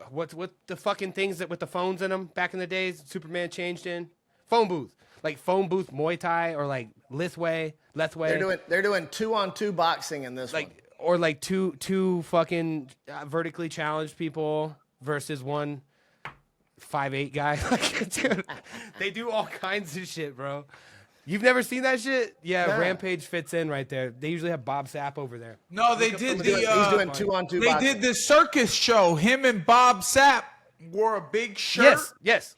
what the fucking things that with the phones in them back in the days Superman changed in? Phone booth. Like phone booth Muay Thai or like Lethway. They're doing 2-on-2 boxing in this one. Or like two fucking vertically challenged people versus one 5'8" guy. Like, dude, they do all kinds of shit, bro. You've never seen that shit? Yeah, no. Rampage fits in right there. They usually have Bob Sapp over there. No, they did he's doing 2-on-2 They boxing. did the circus show. Him and Bob Sapp wore a big shirt. Yes.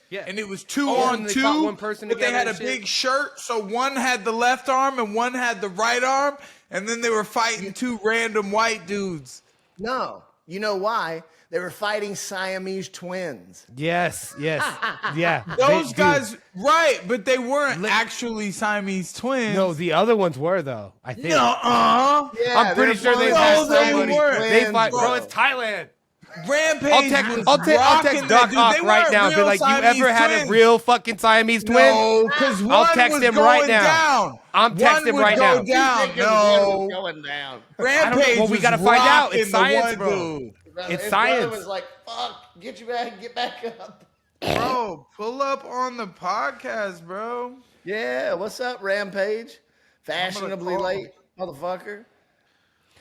Yeah. And it was 2-on-2. One person but they had a big shirt, so one had the left arm and one had the right arm, and then they were fighting two random white dudes. No. You know why? They were fighting Siamese twins. Yes. Yeah. Those guys, right, but they weren't actually Siamese twins. No, the other ones were, though, I think. Yeah, I'm pretty sure they had somebody. They fight, bro, it's Thailand. Rampage I'll text Doc Ock right now and be like, you ever had a real fucking Siamese twin? No, because I'll text him right now. I'm texting him right now. No. Going down. Rampage well, we got to find out. It's science, bro. Dude. It's his science. brother was like, fuck, get back up. Bro, pull up on the podcast, bro. Yeah, what's up, Rampage? Fashionably late, motherfucker.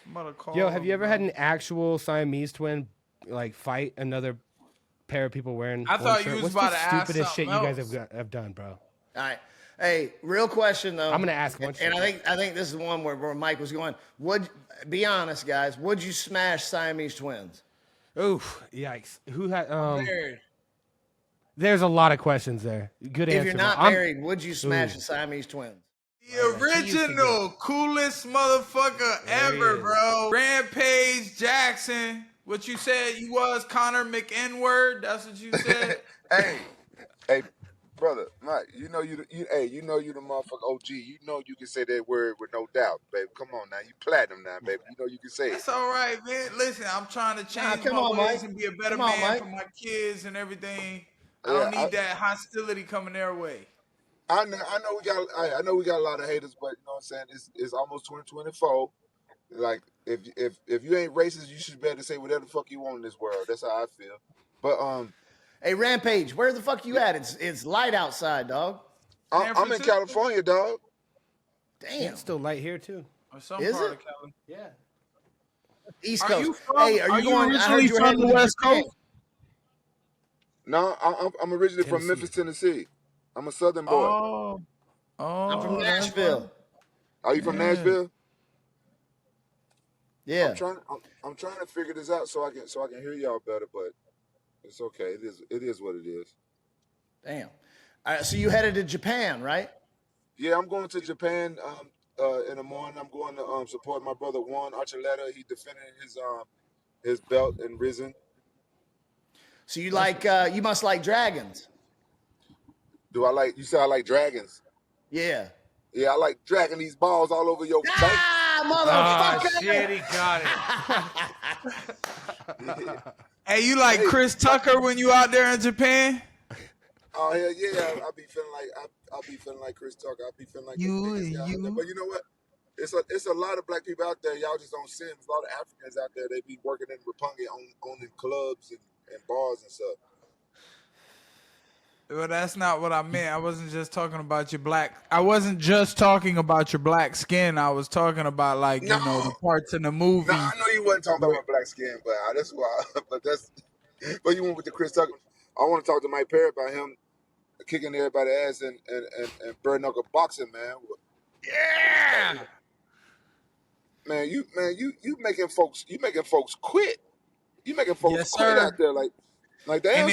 I'm about to call Yo, have you ever had an actual Siamese twin like fight another pair of people wearing. I thought shirt? you was What's about the to ask stupidest shit something you guys else? have done, bro? All right. Hey, real question though. I'm gonna ask one. And I think this is one where Mike was going. Be honest, guys? Would you smash Siamese twins? Oof! Yikes! Who had? Married. There's a lot of questions there. Good answer. If you're not married, would you smash the Siamese twins? The original coolest motherfucker ever, bro. Rampage Jackson. What you said you was Connor McN-word? That's what you said. Hey, brother, Mike. You know you the motherfucker OG. You know you can say that word with no doubt, baby. Come on now, you platinum now, baby. You know you can say it. That's all right, man. Listen, I'm trying to change my ways Mike. and be a better man for my kids and everything. I don't need that hostility coming their way. I know we got a lot of haters, but you know what I'm saying? It's almost 2024. Like if you ain't racist, you should be able to say whatever the fuck you want in this world. That's how I feel. But hey, Rampage, where the fuck you at? It's light outside, dog. I'm in California, dog. Damn, it's still light here too. Is part it? of Cali. Yeah. East Coast. Are you going? originally from the West Coast? No, I'm originally from Memphis, Tennessee. I'm a Southern boy. Oh, I'm from Nashville. Are you from Nashville? Yeah. I'm trying to figure this out so I can hear y'all better, but it's okay. It is what it is. Damn. All right, so you headed to Japan, right? Yeah, I'm going to Japan in the morning. I'm going to support my brother Juan Archuleta. He defended his belt in Risen. So you you must like dragons. Do I like? You say I like dragons? Yeah. Yeah, I like dragging these balls all over your face. Motherfucker! Oh, shit, he got it. Hey, you like Chris Tucker when you out there in Japan? Oh hell yeah! I be feeling like Chris Tucker. I be feeling like you. But you know what? It's a lot of black people out there. Y'all just don't see them. There's a lot of Africans out there. They be working in Roppongi owning clubs and bars and stuff. Well, that's not what I meant. I wasn't just talking about your black. I wasn't just talking about your black skin. I was talking about you know, the parts in the movie. No, I know you wasn't talking about my black skin, but that's why. But you went with the Chris Tucker. I want to talk to Mike Perry about him kicking everybody's ass and bare knuckle boxing, man. Yeah. Man, you making folks quit. You making folks quit out there like they. And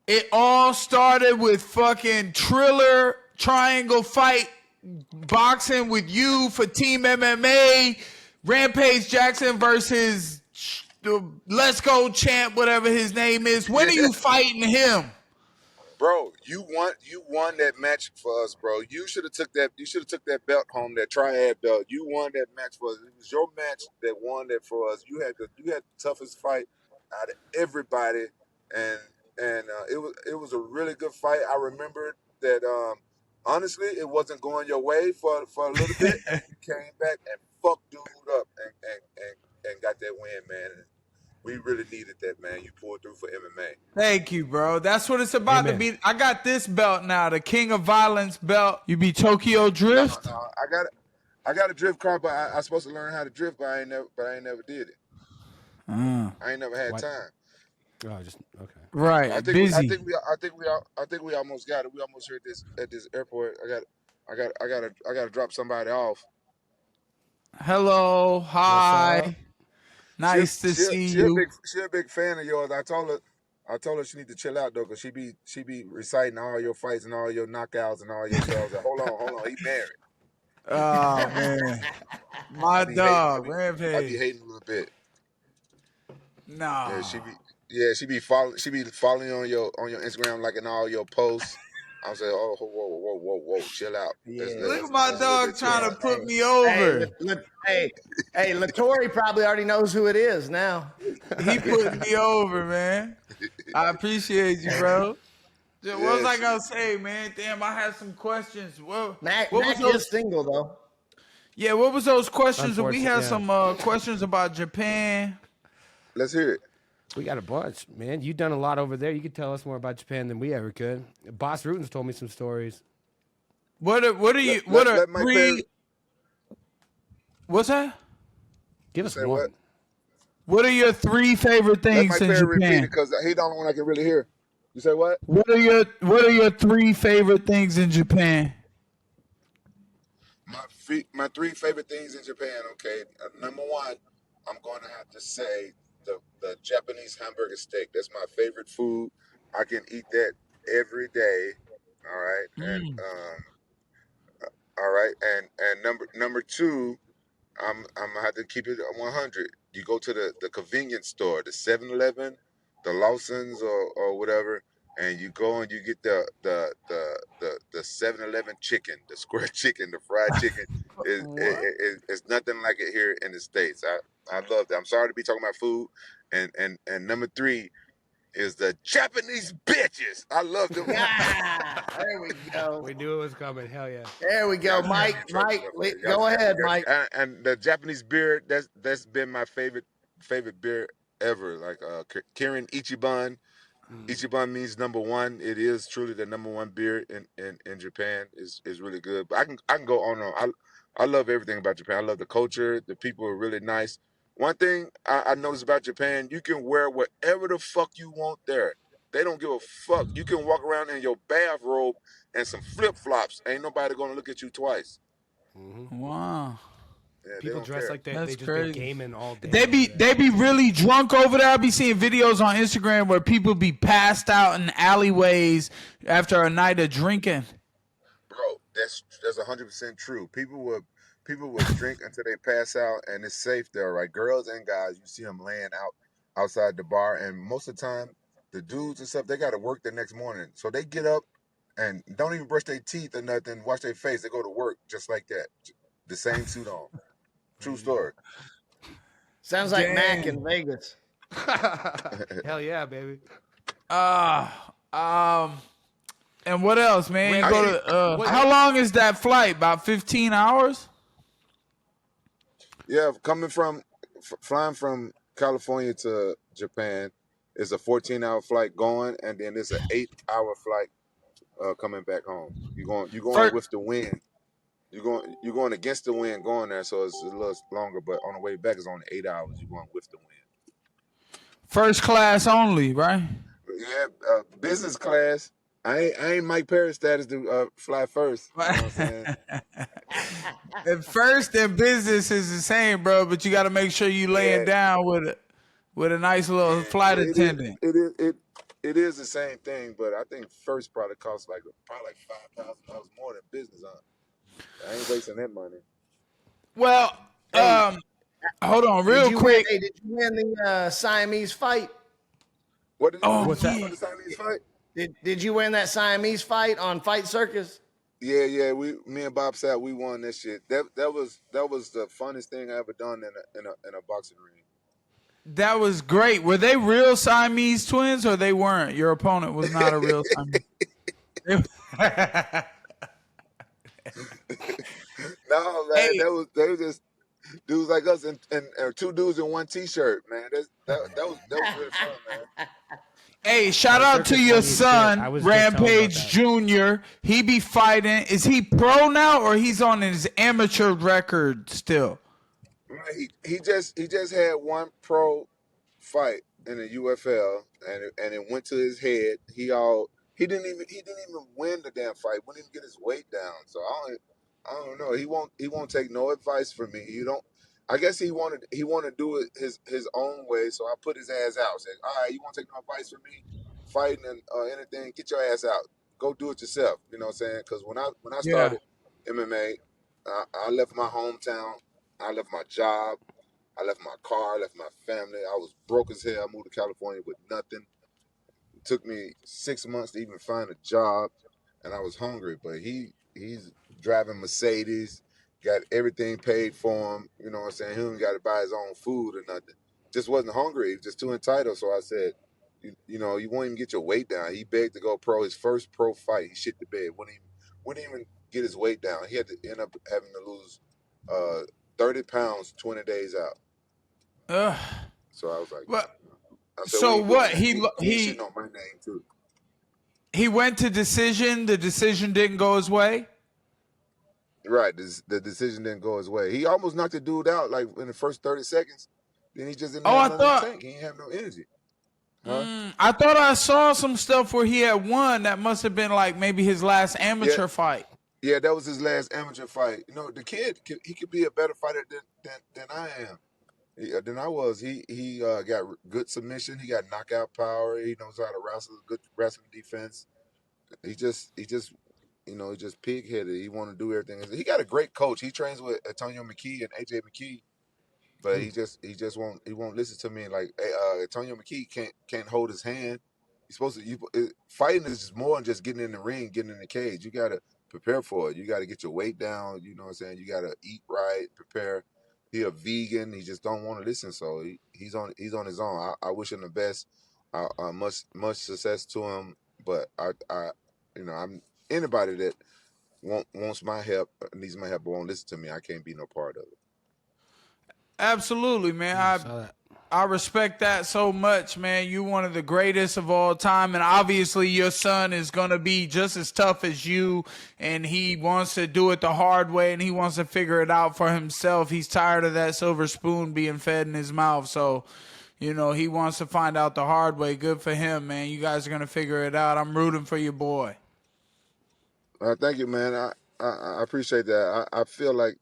it all started with fucking Triller Triangle Fight boxing with you for Team MMA, Rampage Jackson versus the Let's Go champ, whatever his name is. When are you fighting him? Bro, you won that match for us, bro. You should have took that belt home, that triad belt. You won that match for us. It was your match that won that for us. You had the toughest fight out of everybody, and it was a really good fight. I remember that honestly, it wasn't going your way for a little bit. You came back and fucked dude up and got that win, man. We really needed that, man. You pulled through for MMA. Thank you, bro. That's what it's about to be. I got this belt now, the King of Violence belt. You be Tokyo Drift? No, I got a drift car, but I supposed to learn how to drift, but I ain't never did it. I ain't never had time. Oh, just okay. Right. I think we almost got it. We almost here at this airport. I gotta drop somebody off. Hello. Hi. Nice to see you. She a big fan of yours. I told her she need to chill out though, cause she be reciting all your fights and all your knockouts and all your shows. Hold on, he married. Oh man, my dog, Rampage. I be hating a little bit. No. She be following on your Instagram, liking all your posts. I'm saying, oh, whoa, chill out. Yeah. Look at my dog trying to put me over. Hey, Lattori probably already knows who it is now. He put me over, man. I appreciate you, bro. What was I gonna say, man? Damn, I had some questions. Mac is single though. Yeah, what was those questions? We had some questions about Japan. Let's hear it. We got a bunch, man. You've done a lot over there. You could tell us more about Japan than we ever could. Boss Rutan's told me some stories. What's that? Give us one. What? What are your 3 favorite That's things my in favorite repeated Japan? because he the only one I can really hear. You say what? What are your 3 favorite things in Japan? My 3 favorite things in Japan. Okay, number 1, I'm going to have to say the Japanese hamburger steak. That's my favorite food. I can eat that every day. All right, and all right, and number 2. I'm gonna have to keep it at 100. You go to the convenience store, the 7-Eleven, the Lawson's or whatever, and you go and you get the 7-Eleven chicken, the square chicken, the fried chicken. It's nothing like it here in the States. I love that. I'm sorry to be talking about food. And number 3 is the Japanese bitches. I love them. Yeah, there we go. We knew it was coming. Hell yeah. There we go, Mike. Go ahead, Mike. And the Japanese beer, that's been my favorite beer ever. Like Kirin Ichiban. Ichiban means number 1. It is truly the number 1 beer in Japan. is really good. But I can go on and on. I love everything about Japan. I love the culture. The people are really nice. One thing I noticed about Japan, you can wear whatever the fuck you want there. They don't give a fuck. You can walk around in your bathrobe and some flip-flops. Ain't nobody gonna look at you twice. Wow. Yeah, People dress like they just crazy. been gaming all day. They be really drunk over there. I be seeing videos on Instagram where people be passed out in alleyways after a night of drinking. Bro, that's 100% true. People will drink until they pass out, and it's safe there, right? Girls and guys, you see them laying outside the bar, and most of the time, the dudes and stuff, they got to work the next morning, so they get up and don't even brush their teeth or nothing, wash their face. They go to work just like that, the same suit on. True story. Sounds like Mac in Vegas. Hell yeah, baby. And what else, man? You go to, how long is that flight? About 15 hours? Yeah, flying from California to Japan is a 14-hour flight going, and then it's an 8-hour flight coming back home. You're going with the wind. You're going against the wind going there, so it's a little longer. But on the way back, it's only 8 hours. You're going with the wind. First class only, right? Yeah, business class. I ain't Mike Perry status to fly first. You know what I'm saying? At first and business is the same, bro, but you got to make sure you laying down with a nice little flight attendant. It is the same thing, but I think first probably costs like $5,000 more than business. I ain't wasting that money. Well, hold on, real quick. Did you win the Siamese fight? What's that? The Siamese fight? Did you win that Siamese fight on Fight Circus? Yeah. Me and Bob Sapp, we won that shit. That was the funnest thing I ever done in a boxing ring. That was great. Were they real Siamese twins or they weren't? Your opponent was not a real Siamese. No, man, they was just dudes like us and 2 dudes in 1 t-shirt, man. That was really fun, man. Hey, shout out to your son, Rampage Jr. He be fighting. Is he pro now or he's on his amateur record still? He just had 1 pro fight in the UFL and it went to his head. He didn't even win the damn fight. Wouldn't even get his weight down. So I don't know. He won't take no advice from me. I guess he wanted to do it his own way. So I put his ass out. Said, all right, you won't take no advice from me, fighting and anything. Get your ass out. Go do it yourself. You know what I'm saying? Because when I started MMA, I left my hometown. I left my job. I left my car. I left my family. I was broke as hell. I moved to California with nothing. It took me 6 months to even find a job, and I was hungry. But he's driving Mercedes. Got everything paid for him. You know what I'm saying? He didn't got to buy his own food or nothing. Just wasn't hungry. He was just too entitled. So I said, you know, you won't even get your weight down. He begged to go pro. His first pro fight, he shit the bed. Wouldn't even get his weight down. He had to end up having to lose 30 pounds 20 days out. So I was like, said, so what? He shitting on my name too. He went to decision. The decision didn't go his way. Right, the decision didn't go his way. He almost knocked the dude out like in the first 30 seconds, Then he just didn't Oh, have I nothing in the thought. tank. He didn't have no energy. Huh? I thought I saw some stuff where he had won. That must have been like maybe his last Yeah, amateur fight. yeah, that was his last amateur fight. You know, the kid, he could be a better fighter than I am. Than I was. He got good submission. He got knockout power. He knows how to wrestle. Good wrestling defense. He just he just pig headed. He want to do everything. He got a great coach. He trains with Antonio McKee and AJ McKee, but he won't listen to me. Like Antonio McKee can't hold his hand. He's supposed to. Fighting is just more than just getting in the ring, getting in the cage. You gotta prepare for it. You gotta get your weight down. You know what I'm saying? You gotta eat right, prepare. He a vegan. He just don't want to listen. So he's on his own. I wish him the best. Much success to him. But I'm anybody that wants my help, needs my help, but won't listen to me. I can't be no part of it. Absolutely, man. I respect that so much, man. You're one of the greatest of all time, and obviously your son is going to be just as tough as you, and he wants to do it the hard way, and he wants to figure it out for himself. He's tired of that silver spoon being fed in his mouth, so, he wants to find out the hard way. Good for him, man. You guys are going to figure it out. I'm rooting for your boy. Thank you, man. I appreciate that. I feel like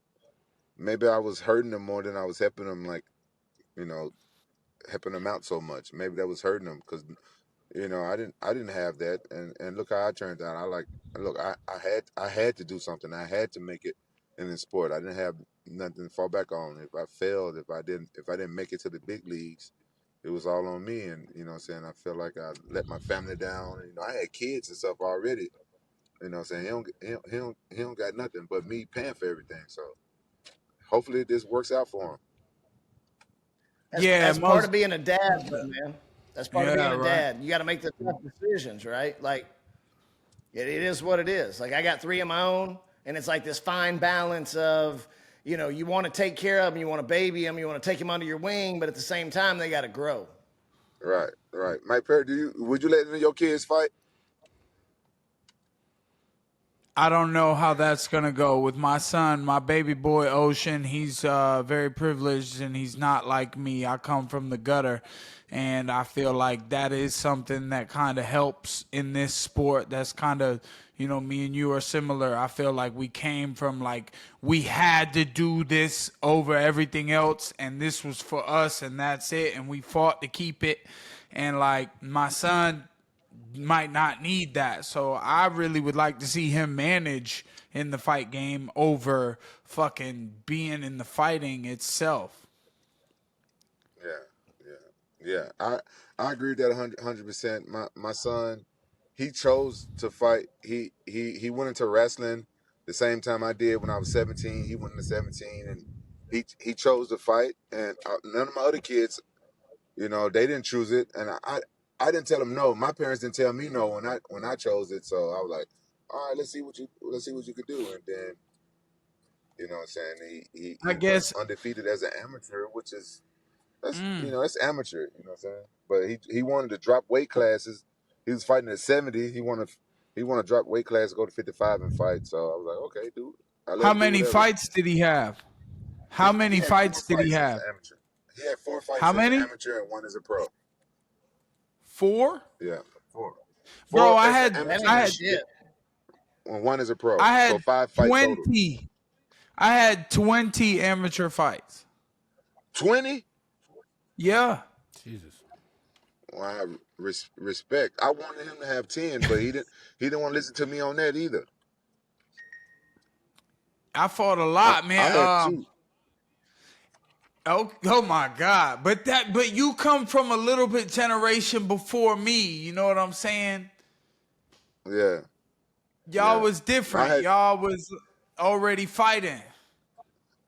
maybe I was hurting him more than I was helping him, like, helping him out so much. Maybe that was hurting him because I didn't have that, and look how I turned out. I had to do something. I had to make it in the sport. I didn't have nothing to fall back on. If I failed, if I didn't make it to the big leagues, it was all on me. And what I'm saying, I feel like I let my family down. I had kids and stuff already. What I'm saying, he don't got nothing but me paying for everything. So hopefully this works out for him. That's part of being a dad, man. That's part of being a dad. You got to make the tough decisions, right? Like, it is what it is. Like, I got 3 of my own, and it's like this fine balance of, you want to take care of them, you want to baby them, you want to take them under your wing, but at the same time, they got to grow. Right. Mike Perry, would you let any of your kids fight? I don't know how that's going to go with my son, my baby boy, Ocean. He's very privileged, and he's not like me. I come from the gutter, and I feel like that is something that kind of helps in this sport. That's kind of, me and you are similar. I feel like we came from, like, we had to do this over everything else, and this was for us, and that's it, and we fought to keep it. And, like, my son might not need that. So I really would like to see him manage in the fight game over fucking being in the fighting itself. Yeah. I agree with that 100%. My son, he chose to fight. He went into wrestling the same time I did when I was 17. He went into 17 and he chose to fight. And none of my other kids, they didn't choose it. And I didn't tell them no. My parents didn't tell me no when I chose it. So I was like, all right, let's see what you can do. And then, what I'm saying, he I guess went undefeated as an amateur, which is that's amateur. What I'm saying. But he wanted to drop weight classes. He was fighting at 70. He wanted to drop weight class, go to 55 and fight. So I was like, okay, dude. How many fights did he have? How many fights did he have? He had 4 fights as an amateur and 1 as a pro. 4? Yeah, 4. Bro, I had and 1 as a pro. I had so 5 fights 20. Total. I had 20 amateur fights. 20? Yeah. Jesus. Well, respect. I wanted him to have 10, but he didn't want to listen to me on that either. I fought a lot, man. I had 2. Oh my God. But you come from a little bit generation before me, you know what I'm saying? Yeah. Y'all was different. Y'all was already fighting.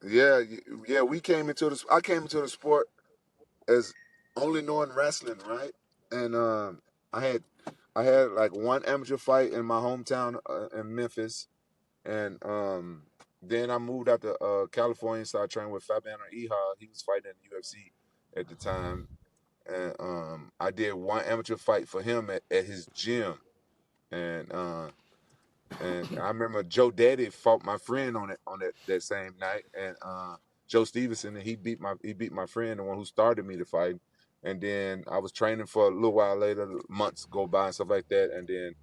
Yeah, I came into the sport as only knowing wrestling, right? And I had like 1 amateur fight in my hometown in Memphis, and then I moved out to California and started training with Fabiano Iha. He was fighting in the UFC at the time, and I did 1 amateur fight for him at his gym, and I remember Joe Daddy fought my friend on that same night, and Joe Stevenson, and he beat my friend, the one who started me to fight. And then I was training for a little while later, months go by and stuff like that. And then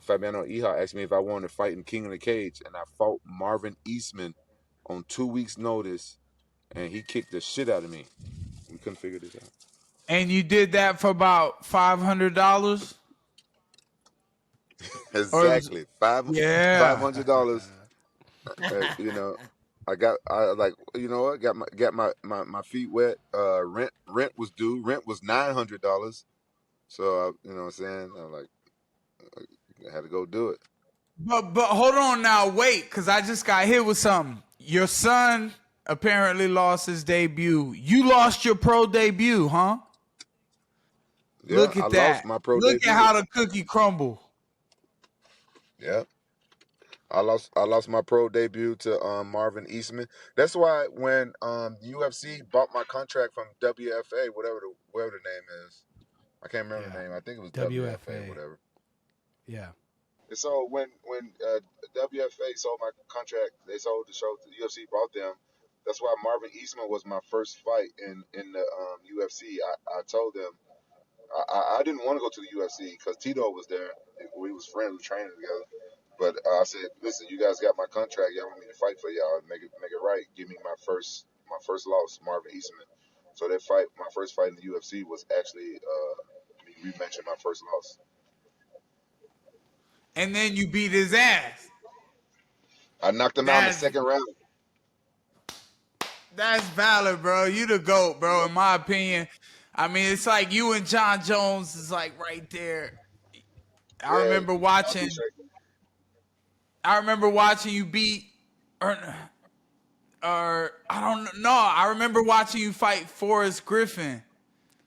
Fabiano Iha asked me if I wanted to fight in King of the Cage, and I fought Marvin Eastman on 2 weeks' notice, and he kicked the shit out of me. We couldn't figure this out. And you did that for about $500? Exactly. $500. You know, I got my feet wet. Rent was due. Rent was $900. So you know what I'm saying? I had to go do it. But hold on now, wait, because I just got hit with something. Your son apparently lost his debut. You lost your pro debut, huh? Yeah, Look at that. Lost my pro Look debut. at how the cookie crumble. Yeah. I lost my pro debut to Marvin Eastman. That's why when UFC bought my contract from WFA, whatever the name is, I can't remember the name. I think it was WFA, whatever. Yeah. And so when WFA sold my contract, they sold the show to the UFC, bought them. That's why Marvin Eastman was my first fight in the UFC. I told them I didn't want to go to the UFC because Tito was there. We was friends, we were training together. But I said, listen, you guys got my contract. Y'all want me to fight for y'all and make it right. Give me my first loss, Marvin Eastman. So that fight, my first fight in the UFC, was actually me rematching my first loss. And then you beat his ass. I knocked him out in the second round. That's valid, bro. You the GOAT, bro, in my opinion. I mean, it's like you and John Jones is like right there. I remember watching you beat or I don't know. I remember watching you fight Forrest Griffin.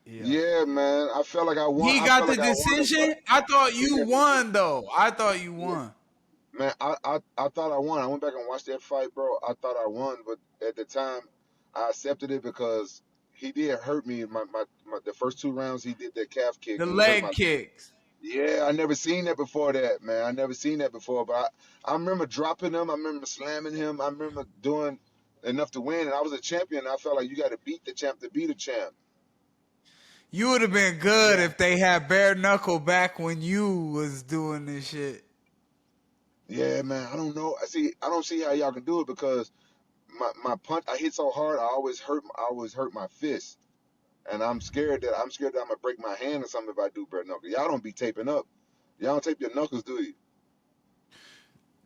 Yeah, man. I felt like I won. He got the decision? I thought you won, though. I thought you won. Man, I thought I won. I went back and watched that fight, bro. I thought I won, but at the time, I accepted it because he did hurt me. The first 2 rounds, he did that calf kick. The leg kicks. Yeah, I never seen that before that, man. I never seen that before, but I remember dropping him. I remember slamming him. I remember doing enough to win, and I was a champion. I felt like you got to beat the champ to be the champ. You would have been good if they had bare knuckle back when you was doing this shit. Yeah, man. I don't know. I don't see how y'all can do it because my punch, I hit so hard, I always hurt my fist. And I'm scared that I'm gonna break my hand or something if I do bare knuckle. Y'all don't be taping up. Y'all don't tape your knuckles, do you?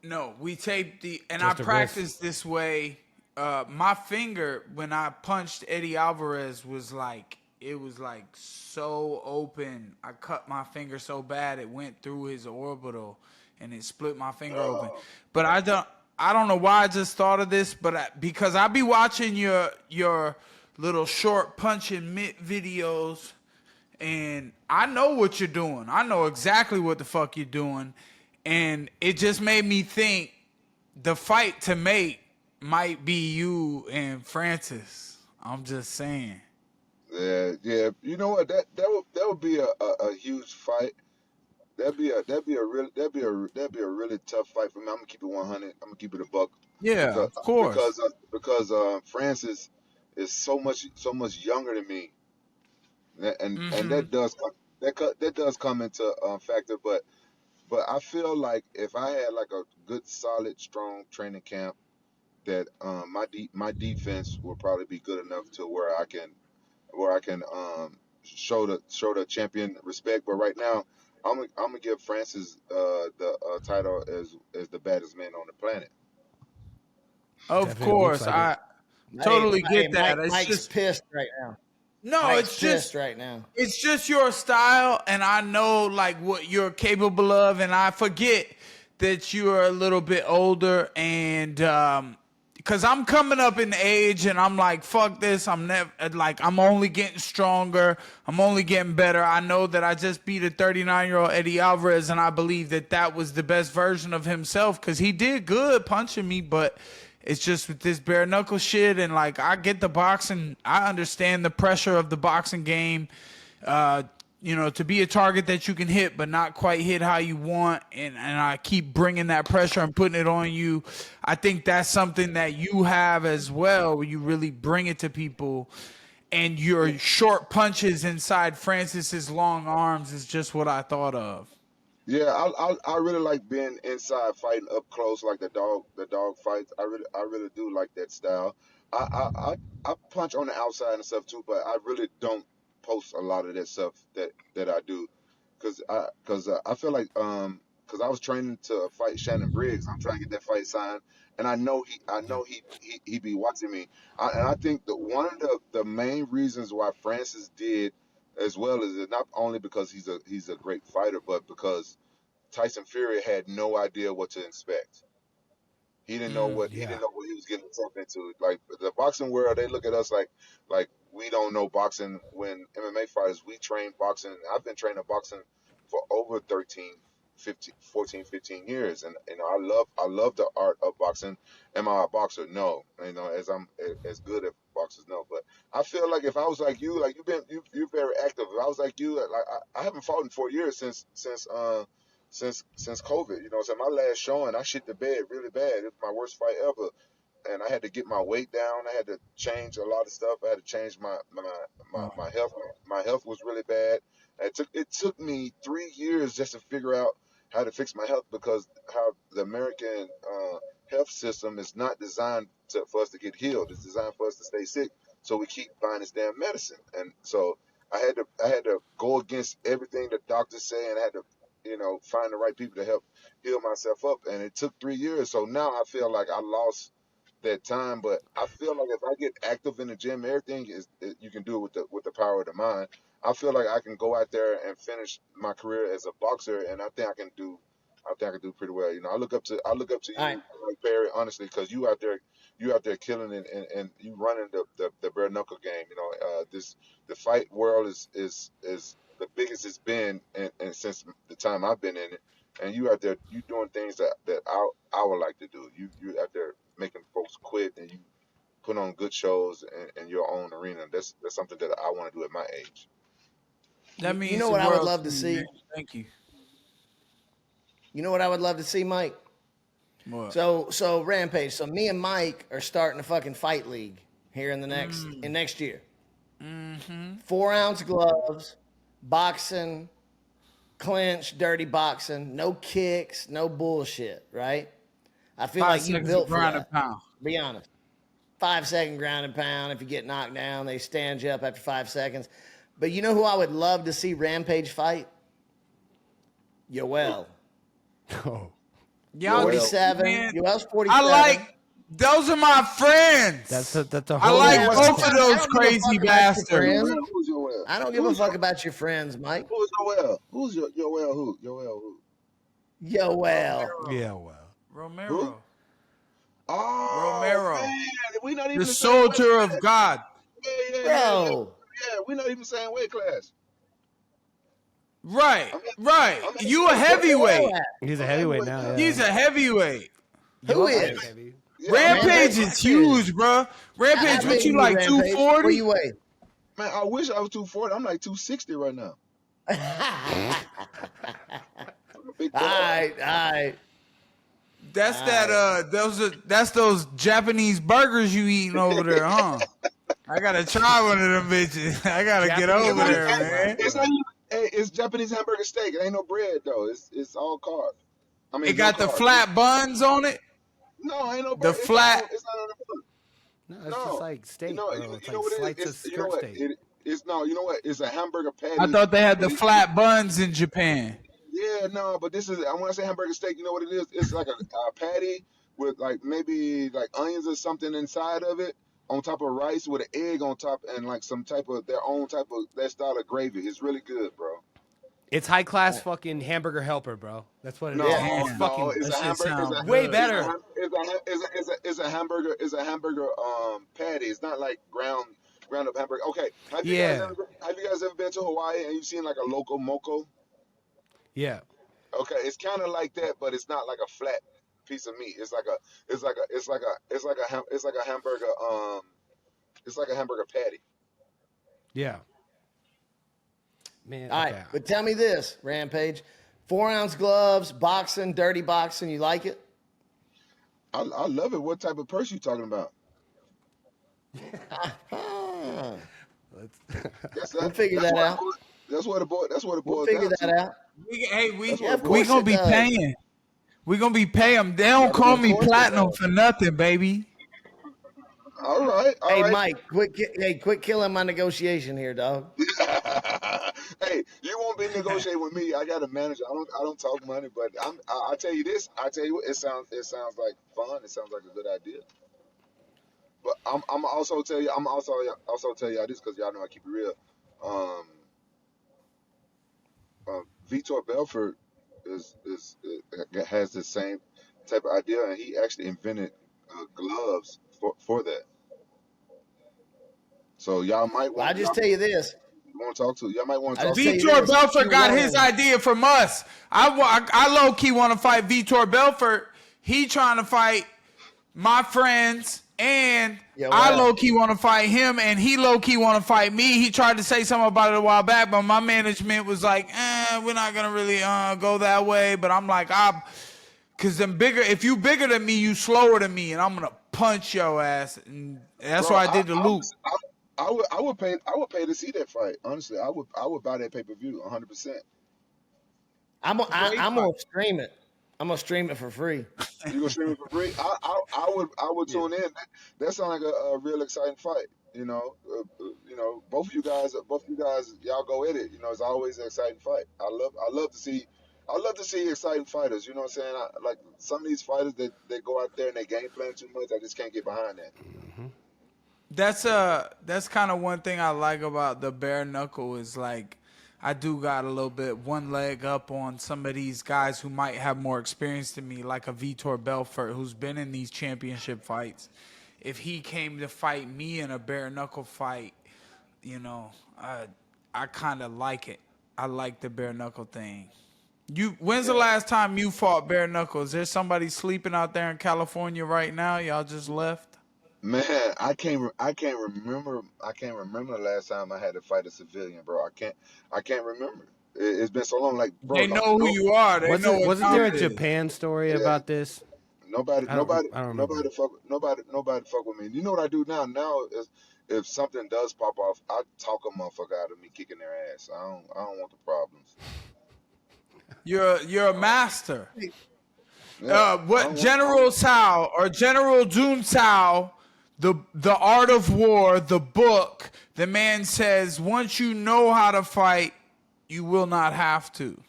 No, we tape I practice this way. My finger, when I punched Eddie Alvarez, was like so open. I cut my finger so bad it went through his orbital and it split my finger open. But I don't know why I just thought of this, but because I be watching your little short punch and mitt videos, and I know what you're doing. I know exactly what the fuck you're doing, and it just made me think the fight to make might be you and Francis. I'm just saying. Yeah. You know what? That would be a huge fight. That'd be a really tough fight for me. I'm gonna keep it 100. I'm gonna keep it a buck. Yeah, of course. Because Francis is so much younger than me, and that does come into factor. But I feel like if I had like a good, solid, strong training camp, that my defense will probably be good enough to where I can show the champion respect. But right now, I'm gonna give Francis the title as the baddest man on the planet. Of course, I totally get that. Mike's just pissed right now. No, Mike's it's just right now. It's just your style, and I know like what you're capable of, and I forget that you're a little bit older, and because I'm coming up in age, and I'm like, fuck this. I'm only getting stronger. I'm only getting better. I know that I just beat a 39-year-old Eddie Alvarez, and I believe that was the best version of himself because he did good punching me, but it's just with this bare knuckle shit, and like I get the boxing, I understand the pressure of the boxing game. to be a target that you can hit, but not quite hit how you want. And I keep bringing that pressure and putting it on you. I think that's something that you have as well, where you really bring it to people. And your short punches inside Francis's long arms is just what I thought of. Yeah, I really like being inside fighting up close like the dog fights. I really do like that style. I punch on the outside and stuff too, but I really don't post a lot of that stuff that I do, cause I feel like cause I was training to fight Shannon Briggs. I'm trying to get that fight signed, and I know he be watching me. And I think that one of the main reasons why Francis did as well is it not only because he's a great fighter, but because Tyson Fury had no idea what to expect. He didn't know what he was getting himself into. Like the boxing world, they look at us like we don't know boxing. When MMA fighters, we train boxing. I've been training boxing for over 14, 15 years, and I love the art of boxing. Am I a boxer? No, as I'm as good as boxers, no. But I feel like if I was like you, like you're very active. If I was like you, like I haven't fought in 4 years since COVID. So my last showing, I shit the bed really bad. It was my worst fight ever, and I had to get my weight down. I had to change a lot of stuff. I had to change my health. My health was really bad. It took me 3 years just to figure out how to fix my health, because how the American health system is not designed for us to get healed. It's designed for us to stay sick. So we keep buying this damn medicine, and so I had to go against everything the doctors say, and I had to find the right people to help heal myself up. And it took 3 years. So now I feel like I lost that time, but I feel like if I get active in the gym, everything you can do it with the power of the mind. I feel like I can go out there and finish my career as a boxer, and I think I can do pretty well. I look up to you, right, Perry, honestly, because you out there killing it, and you running the bare knuckle game. The fight world is the biggest it's been, and since the time I've been in it, and you out there, you doing things that I would like to do. You out there making folks quit, and you put on good shows in your own arena. That's something that I want to do at my age. That means you know what I would love to see. Thank you. You know what I would love to see, Mike? What? So Rampage. So me and Mike are starting a fucking fight league here in the next year. 4-ounce gloves, boxing, clinch, dirty boxing, no kicks, no bullshit, right? I feel like you built for that. Pound. Be honest. 5-second ground and pound. If you get knocked down, they stand you up after 5 seconds. But you know who I would love to see Rampage fight? Yoel. Oh. 47. Yoel's 47. I like. Those are my friends. That's a I like both of those crazy bastards. Who's Yoel? I don't give a fuck about your friends, Mike. Who's Yoel? Who's Yoel? Who? Yoel who? Yoel. Yeah, well. Romero. Who? Oh, Romero. Man. We not even The soldier of God. Bro. Yeah, we're not even saying weight class. Right. You a heavyweight. He's a heavyweight now. Yeah. He's a heavyweight. Who is? Yeah, Rampage is huge, bro. Rampage, what you like, 240? What you weigh? Man, I wish I was 240. I'm like 260 right now. All right. That's those Japanese burgers you eating over there, huh? I gotta try one of them bitches. I gotta get over there, man. It's Japanese hamburger steak. It ain't no bread though. It's all carbs. I mean, it got the flat buns on it. No, ain't no bread. The flat. It's not on the bun. No, it's just like steak. It's like what slices it of is? skirt steak. You know what? It's a hamburger patty. I thought they had the flat buns in Japan. Yeah, no, but this is, when I say hamburger steak, you know what it is? It's like a patty with like maybe like onions or something inside of it, on top of rice with an egg on top, and like some type of their style of gravy. It's really good, bro. It's high class fucking hamburger helper, bro. That's what it is. It's a hamburger. Way better. It's a hamburger patty. It's not like ground up hamburger. Okay, have you guys ever been to Hawaii and you've seen like a loco moco? Yeah. Okay, it's kind of like that, but it's not like a flat piece of meat. It's like a hamburger. It's like a hamburger patty. Yeah. Man, All okay. right, but tell me this, Rampage. 4-ounce gloves, boxing, dirty boxing, you like it? I love it. What type of purse you talking about? We'll figure that out. That's what it boils We'll figure down that to. out. We gonna be paying. We gonna be paying. They don't call me platinum for nothing, baby. All right. Hey, Mike, quit killing my negotiation here, dog. Hey, you won't be negotiating with me. I got a manager. I don't talk money, but I tell you this. I tell you what. It sounds like fun. It sounds like a good idea. But I'm also tell you. I'm also tell y'all this because y'all know I keep it real. Vitor Belfort has the same type of idea, and he actually invented gloves for that. So y'all might want. I just tell you this. Want to talk to? Y'all might want to talk to. Vitor Belfort got his idea from us. I low key want to fight Vitor Belfort. He trying to fight my friends, and I low key want to fight him, and he low key want to fight me. He tried to say something about it a while back, but my management was like, we're not gonna really go that way. But I'm like, because I'm bigger. If you bigger than me, you slower than me, and I'm gonna punch your ass. And that's why I did the loop. I would pay to see that fight. Honestly, I would buy that pay-per-view 100%. I'm gonna stream it. I'm gonna stream it for free. You gonna stream it for free? I would tune in. That sounds like a real exciting fight. Both of you guys, y'all go at it. It's always an exciting fight. I love to see exciting fighters. You know what I'm saying? Like some of these fighters that they go out there and they game plan too much. I just can't get behind that. Mm-hmm. That's kind of one thing I like about the bare knuckle is like I do got a little bit one leg up on some of these guys who might have more experience than me, like a Vitor Belfort who's been in these championship fights. If he came to fight me in a bare knuckle fight, I kind of like it. I like the bare knuckle thing. When's the last time you fought bare knuckle? Is there somebody sleeping out there in California right now? Y'all just left? Man, I can't remember the last time I had to fight a civilian, bro. I can't remember. It's been so long. Like, bro, they know who you are. They know. Wasn't there a Japan story about this? Nobody fuck with me. You know what I do now? Now is if something does pop off, I talk a motherfucker out of me kicking their ass. I don't want the problems. You're a master. What General Cao or General Jun Cao, the Art of War, the book, the man says once you know how to fight, you will not have to.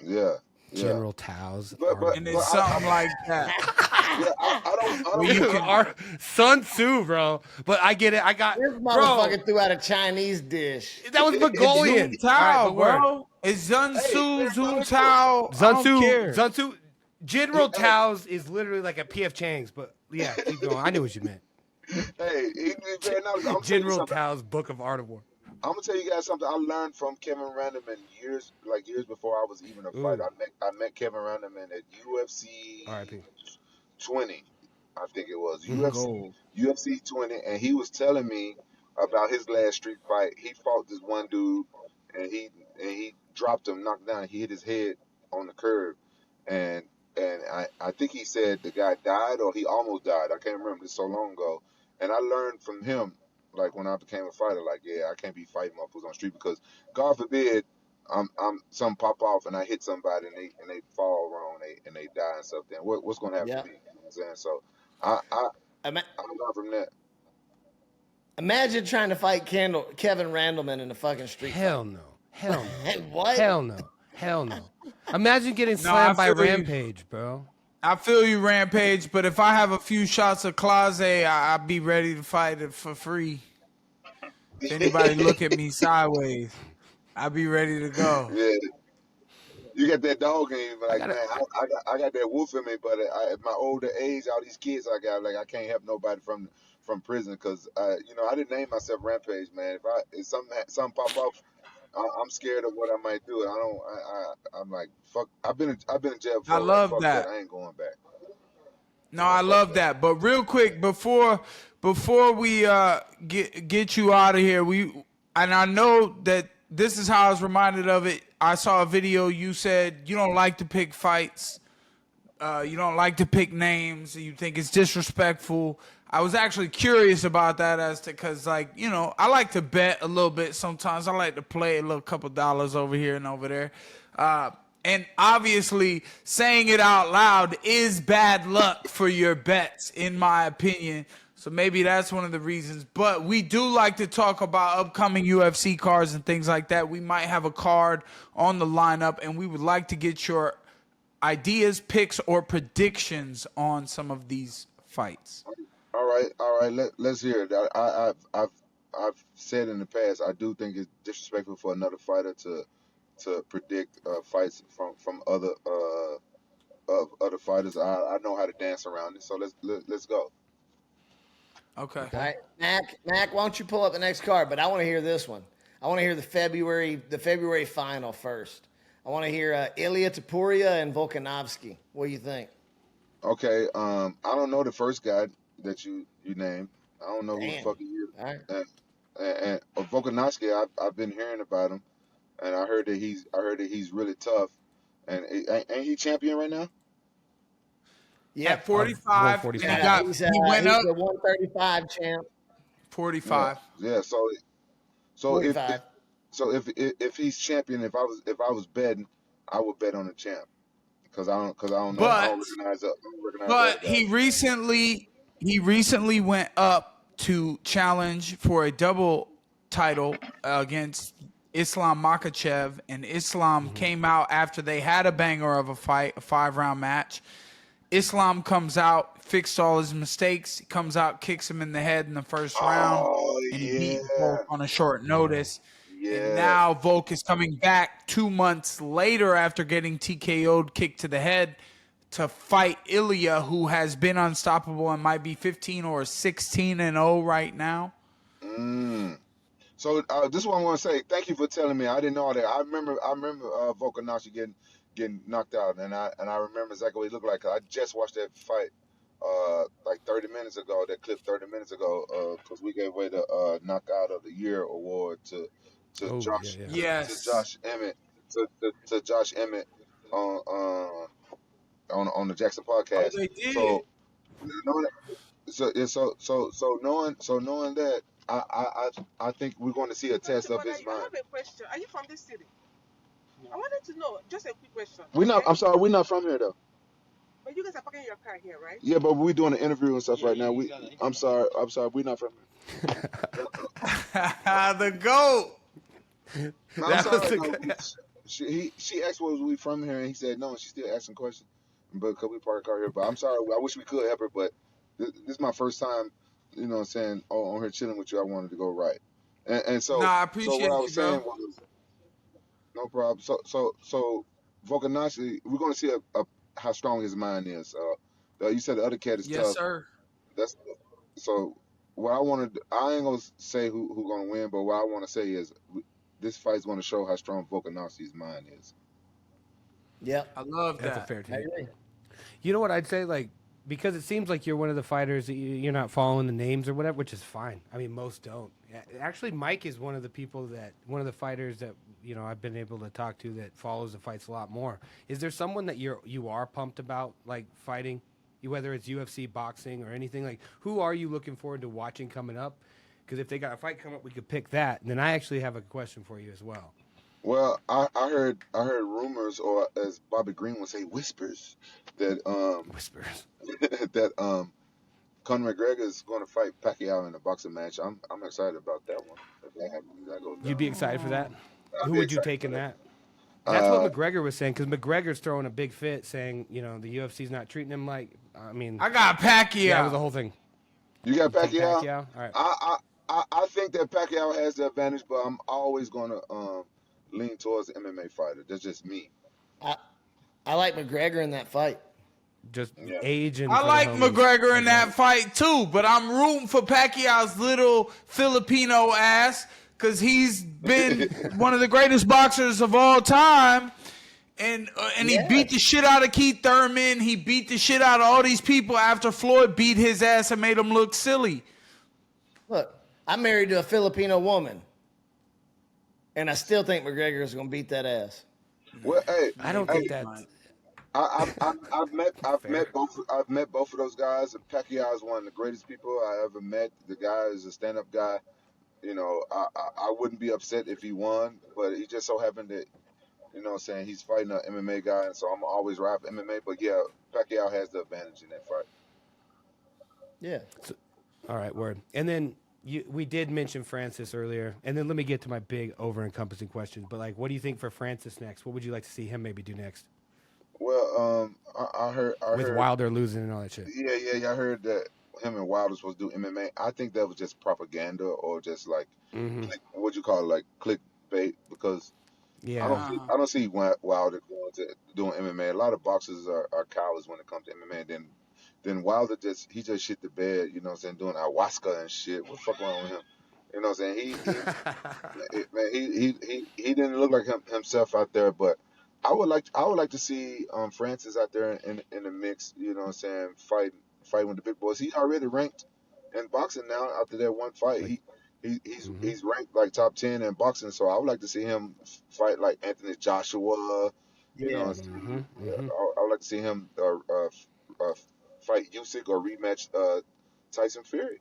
Yeah. General Tao's. And it's something like that. Yeah, I don't Sun Tzu, bro. But I get it. I got this motherfucker threw out a Chinese dish. That was Mongolian. It's Tao, bro. It's Sun Tzu, Jun Cao. Sun Tzu. General Tao's is literally like a P.F. Chang's, but yeah, keep going. I knew what you meant. Hey, General Tao's Book of Art of War. I'm gonna tell you guys something I learned from Kevin Randleman years before I was even a fighter. I met Kevin Randleman at UFC R.I.P. 20, I think it was UFC 20, and he was telling me about his last street fight. He fought this one dude, and he dropped him, knocked down. He hit his head on the curb, and I think he said the guy died or he almost died. I can't remember. This so long ago, and I learned from him. Like when I became a fighter, like I can't be fighting motherfuckers on the street because God forbid something pop off and I hit somebody and they fall wrong and they die and stuff. Then what's gonna happen to me? You know what I'm saying? So I learned from that. Imagine trying to fight Kevin Randleman in the fucking street. Hell no. What? Hell no. Imagine getting slammed by Rampage, bro. I feel you, Rampage, but if I have a few shots of Clase, I'll be ready to fight it for free. If anybody look at me sideways, I'll be ready to go. Yeah, you got that dog in you, like, man, I got that wolf in me, but at my older age, all these kids I got, like, I can't help nobody from prison because, I didn't name myself Rampage, man. If something pop off, I'm scared of what I might do. I'm like, fuck. I've been in jail before. I love fuck that. I ain't going back. No, I love that. But real quick, before we get you out of here, and I know that this is how I was reminded of it. I saw a video. You said you don't like to pick fights. You don't like to pick names. You think it's disrespectful. I was actually curious about that because, like, you know, I like to bet a little bit sometimes. I like to play a little couple dollars over here and over there. And obviously, saying it out loud is bad luck for your bets, in my opinion. So maybe that's one of the reasons. But we do like to talk about upcoming UFC cards and things like that. We might have a card on the lineup, and we would like to get your ideas, picks, or predictions on some of these fights. All right. Let's hear it. I've said in the past, I do think it's disrespectful for another fighter to predict fights from other fighters. I know how to dance around it. So let's go. Okay. All right, Mac, why don't you pull up the next card? But I want to hear this one. I want to hear the February final first. I want to hear Ilia Topuria and Volkanovski. What do you think? Okay. I don't know the first guy that you named. I don't know who the fuck he is. All right. And Volkanovski, I've been hearing about him, and I heard that he's really tough. And ain't he champion right now? Yeah, at 45. 45. He went up the 135 champ. 45. Yeah. So 45. if he's champion, if I was betting, I would bet on the champ because I don't know. But- I don't recognize But that he guy. recently went up to challenge for a double title against Islam Makhachev, and Islam came out after they had a banger of a fight, a 5-round match. Islam comes out, fixed all his mistakes. He comes out, kicks him in the head in the first round, and he beat Volk on a short notice. And now Volk is coming back 2 months later after getting TKO'd, kicked to the head, to fight Ilia, who has been unstoppable and might be 15 or 16-0 right now. So this is what I want to say. Thank you for telling me. I didn't know that. I remember Volkanovski getting knocked out, and I remember exactly what he looked like. I just watched that fight like 30 minutes ago. That clip 30 minutes ago, because we gave away the Knockout of the Year award to Josh Emmett to Josh Emmett on the Jackson podcast. Oh, they did. So knowing that, I think we're going to see a test of his mind. I have a question. Are you from this city? I wanted to know, just a quick question. I'm sorry, we're not from here though. But you guys are parking your car here, right? Yeah, but we're doing an interview and stuff right now. I'm sorry, we're not from here. The GOAT. No, I'm sorry, no, she asked was we from here, and he said no, and she's still asking questions. But because we park our car here, but I'm sorry, I wish we could help her, but this is my first time, you know what I'm saying, on here chilling with you. I wanted to go right. And so, I appreciate what I was you, bro. saying was, no problem. So Volkanovski, we're going to see how strong his mind is. You said the other cat is tough. Yes, sir. So what I wanted, I ain't going to say who going to win, but what I want to say is this fight's going to show how strong Volkanovski's mind is. Yep. I love that. That's a fair take. You know what I'd say, like, because it seems like you're one of the fighters that you're not following the names or whatever, which is fine. I mean, most don't. Actually, Mike is one of the fighters that, you know, I've been able to talk to that follows the fights a lot more. Is there someone that you are pumped about, like, fighting, whether it's UFC, boxing, or anything? Like, who are you looking forward to watching coming up? Because if they got a fight coming up, we could pick that. And then I actually have a question for you as well. Well, I heard rumors, or as Bobby Green would say, whispers, that that Conor McGregor is going to fight Pacquiao in a boxing match. I'm excited about that one. If that happens, that goes down. You'd be excited for that? Who would you take in that? That's what McGregor was saying, because McGregor's throwing a big fit, saying, you know, the UFC's not treating him like. I mean, I got Pacquiao. That was the whole thing. You got Pacquiao? Pacquiao? All right. I think that Pacquiao has the advantage, but I'm always going to lean towards the MMA fighter. That's just me. I like McGregor in that fight. Just age and. I like McGregor in that fight too, but I'm rooting for Pacquiao's little Filipino ass because he's been one of the greatest boxers of all time, and he beat the shit out of Keith Thurman. He beat the shit out of all these people after Floyd beat his ass and made him look silly. Look, I'm married to a Filipino woman, And I still think McGregor is going to beat that ass. Well, hey, I don't think that. I've met both of those guys. And Pacquiao is one of the greatest people I ever met. The guy is a stand-up guy. You know, I wouldn't be upset if he won, but he just so happened that, you know what I'm saying, he's fighting an MMA guy, and so I'm always ride for MMA. But yeah, Pacquiao has the advantage in that fight. Yeah. All right, word. And then we did mention Francis earlier, and then let me get to my big over-encompassing questions. But like, what do you think for Francis next? What would you like to see him maybe do next? Well, I heard With Wilder losing and all that shit. Yeah. I heard that him and Wilder supposed to do MMA. I think that was just propaganda or just like what you call it, like clickbait, because I don't see Wilder going to doing MMA. A lot of boxers are cowards when it comes to MMA. And then Wilder just shit the bed, you know what I'm saying, doing ayahuasca and shit. What the fuck wrong with him? You know what I'm saying? He didn't look like himself out there, but I would like to see Francis out there in the mix, you know what I'm saying, fighting with the big boys. He's already ranked in boxing now after that one fight. He's ranked like top 10 in boxing, so I would like to see him fight like Anthony Joshua. You know, I would like to see him fight Usyk or rematch Tyson Fury.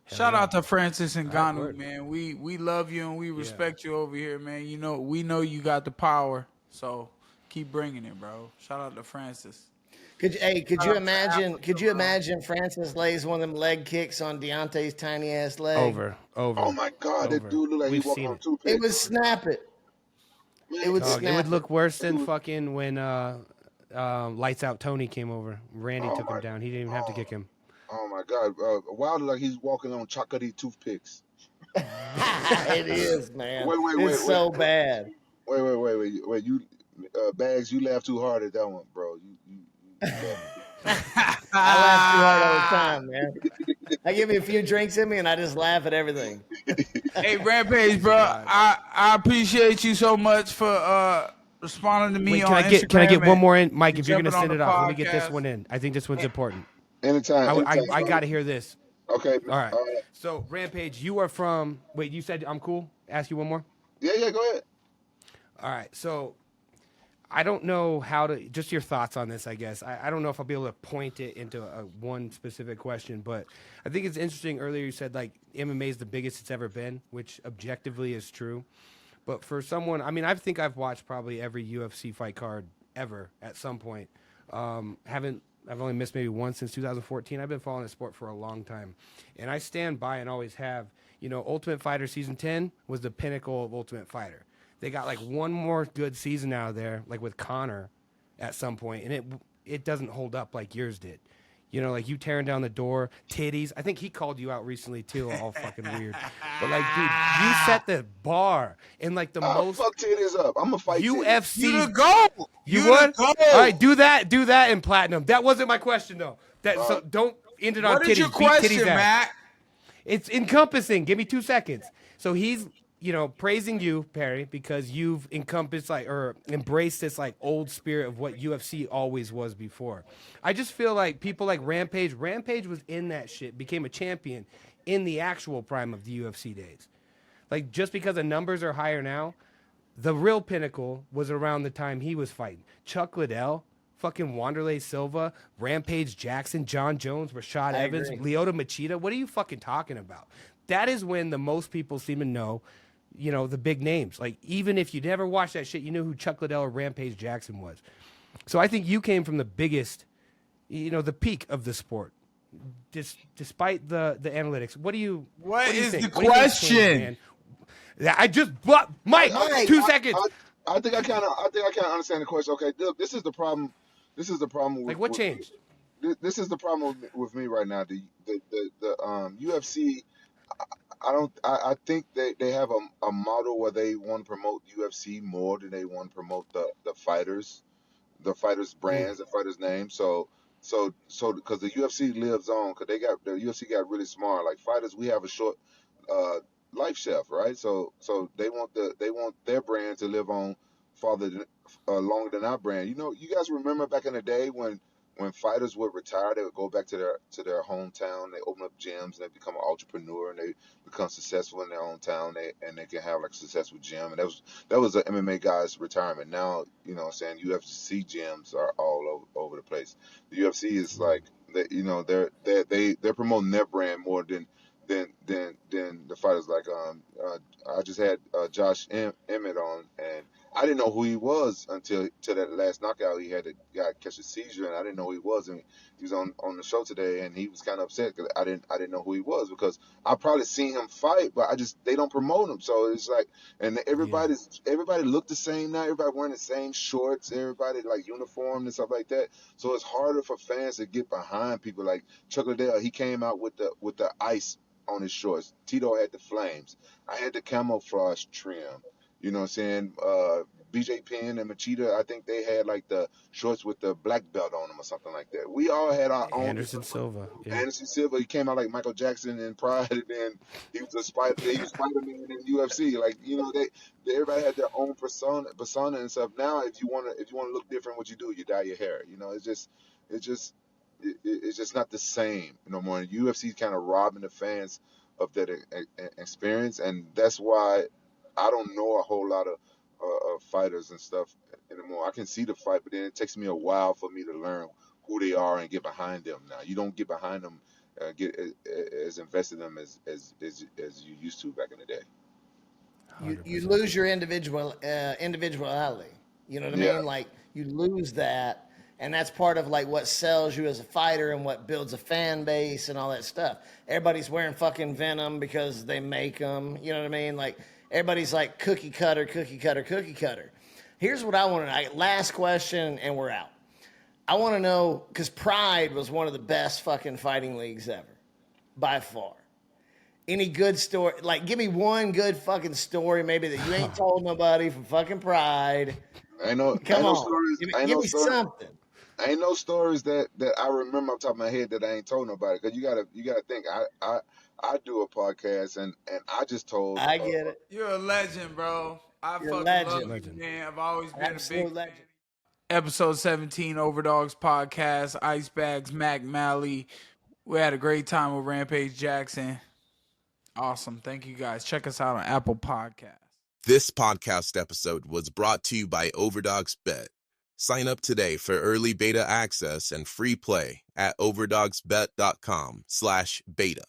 Shout out to Francis and Ngannou, man. We love you and we respect you over here, man. You know, we know you got the power, so keep bringing it, bro. Shout out to Francis. Could you imagine Francis lays one of them leg kicks on Deontay's tiny ass leg? Over. Oh my God, that dude looked like he walking on toothpicks. It would snap it. It would snap. It would look worse than fucking when Lights Out Tony came over. Randy took him down. He didn't even have to kick him. Oh my God, Wilder like he's walking on chocolatey toothpicks. It is, man. Wait, so bad. Wait. You, Bagz, you laugh too hard at that one, bro. I laugh too hard all the time, man. I give me a few drinks in me, and I just laugh at everything. Hey, Rampage, bro, I appreciate you so much for responding to me on Instagram. Can I get one more in? Mike, if you're going to send it off, let me get this one in. I think this one's important. Anytime. I got to hear this. Okay. All right. So, Rampage, you are from... Wait, you said I'm cool? Ask you one more? Yeah, go ahead. All right. So, I don't know how to... Just your thoughts on this, I guess. I don't know if I'll be able to point it into one specific question, but I think it's interesting. Earlier you said, like, MMA is the biggest it's ever been, which objectively is true. But for someone... I mean, I think I've watched probably every UFC fight card ever at some point. I've only missed maybe one since 2014. I've been following the sport for a long time. And I stand by and always have. You know, Ultimate Fighter Season 10 was the pinnacle of Ultimate Fighter. They got like one more good season out of there, like with Conor at some point, and it doesn't hold up like yours did. You know, like you tearing down the door, titties. I think he called you out recently too, all fucking weird. But like, dude, you set the bar in like the most. Fuck titties up. I'm gonna fight UFC. You the GOAT. You would? All right, do that in platinum. That wasn't my question though. So don't end it on titties. What is your question, Matt? It's encompassing. Give me 2 seconds. So he's, you know, praising you, Perry, because you've encompassed or embraced this like old spirit of what UFC always was before. I just feel like people like Rampage was in that shit, became a champion in the actual prime of the UFC days. Like just because the numbers are higher now, the real pinnacle was around the time he was fighting. Chuck Liddell, fucking Wanderlei Silva, Rampage Jackson, John Jones, Rashad Evans, Lyoto Machida. What are you fucking talking about? That is when the most people seem to know, you know, the big names. Like, even if you never watched that shit, you knew who Chuck Liddell or Rampage Jackson was. So I think you came from the biggest, you know, the peak of the sport. Despite the analytics. What is the question? Mike, 2 seconds. I think I kind of understand the question. Okay, look, this is the problem. Like, what changed? This is the problem with me right now. The UFC. I think they have a model where they want to promote UFC more than they want to promote the fighters brands, the fighters' names. So because the UFC lives on, because the UFC got really smart. Like fighters, we have a short life shelf, right? So they want their brand to live on longer than our brand. You know, you guys remember back in the day when when fighters would retire, they would go back to their hometown. They open up gyms and they become an entrepreneur and they become successful in their own town. They can have like a successful gym. And that was an MMA guy's retirement. Now, you know what I'm saying, UFC gyms are all over the place. The UFC is like, you know, they're promoting their brand more than the fighters. Like I just had Josh Emmett on, and I didn't know who he was until that last knockout. He had a guy catch a seizure, and I didn't know who he was. And he was on the show today, and he was kind of upset because I didn't know who he was, because I probably seen him fight, but they don't promote him. So it's like, and everybody looked the same now. Everybody wearing the same shorts. Everybody like uniform and stuff like that. So it's harder for fans to get behind people like Chuck Liddell. He came out with the ice on his shorts. Tito had the flames. I had the camouflage trim. You know what I'm saying? BJ Penn and Machida, I think they had like the shorts with the black belt on them or something like that. We all had our own. Anderson Silva. Yeah. Anderson Silva, he came out like Michael Jackson in Pride, and then he was Spider-Man in UFC. Like, you know, everybody had their own persona and stuff. Now, if you want to look different, what you do, you dye your hair. You know, it's just not the same no more. And UFC kind of robbing the fans of that experience, and that's why I don't know a whole lot of fighters and stuff anymore. I can see the fight, but then it takes me a while for me to learn who they are and get behind them. Now you don't get behind them, get as invested in them as you used to back in the day. You lose your individuality. You know what I mean? Like, you lose that. And that's part of like what sells you as a fighter and what builds a fan base and all that stuff. Everybody's wearing fucking Venom because they make them. You know what I mean? Like, everybody's like cookie cutter. Here's what I want to know. Last question and we're out. I want to know, because Pride was one of the best fucking fighting leagues ever, by far. Any good story? Like, give me one good fucking story maybe that you ain't told nobody from fucking Pride. Come on. Give me something. Ain't no stories that I remember off the top of my head that I ain't told nobody. Because you gotta think. I do a podcast and I just told. I get it. You're a legend, bro. You're fucking legend. love you, man. I've always been Absolute a big legend. fan. Episode 17, Overdogs Podcast. Ice Bagz, Mac Malley. We had a great time with Rampage Jackson. Awesome. Thank you guys. Check us out on Apple Podcasts. This podcast episode was brought to you by Overdogs Bet. Sign up today for early beta access and free play at overdogsbet.com/beta.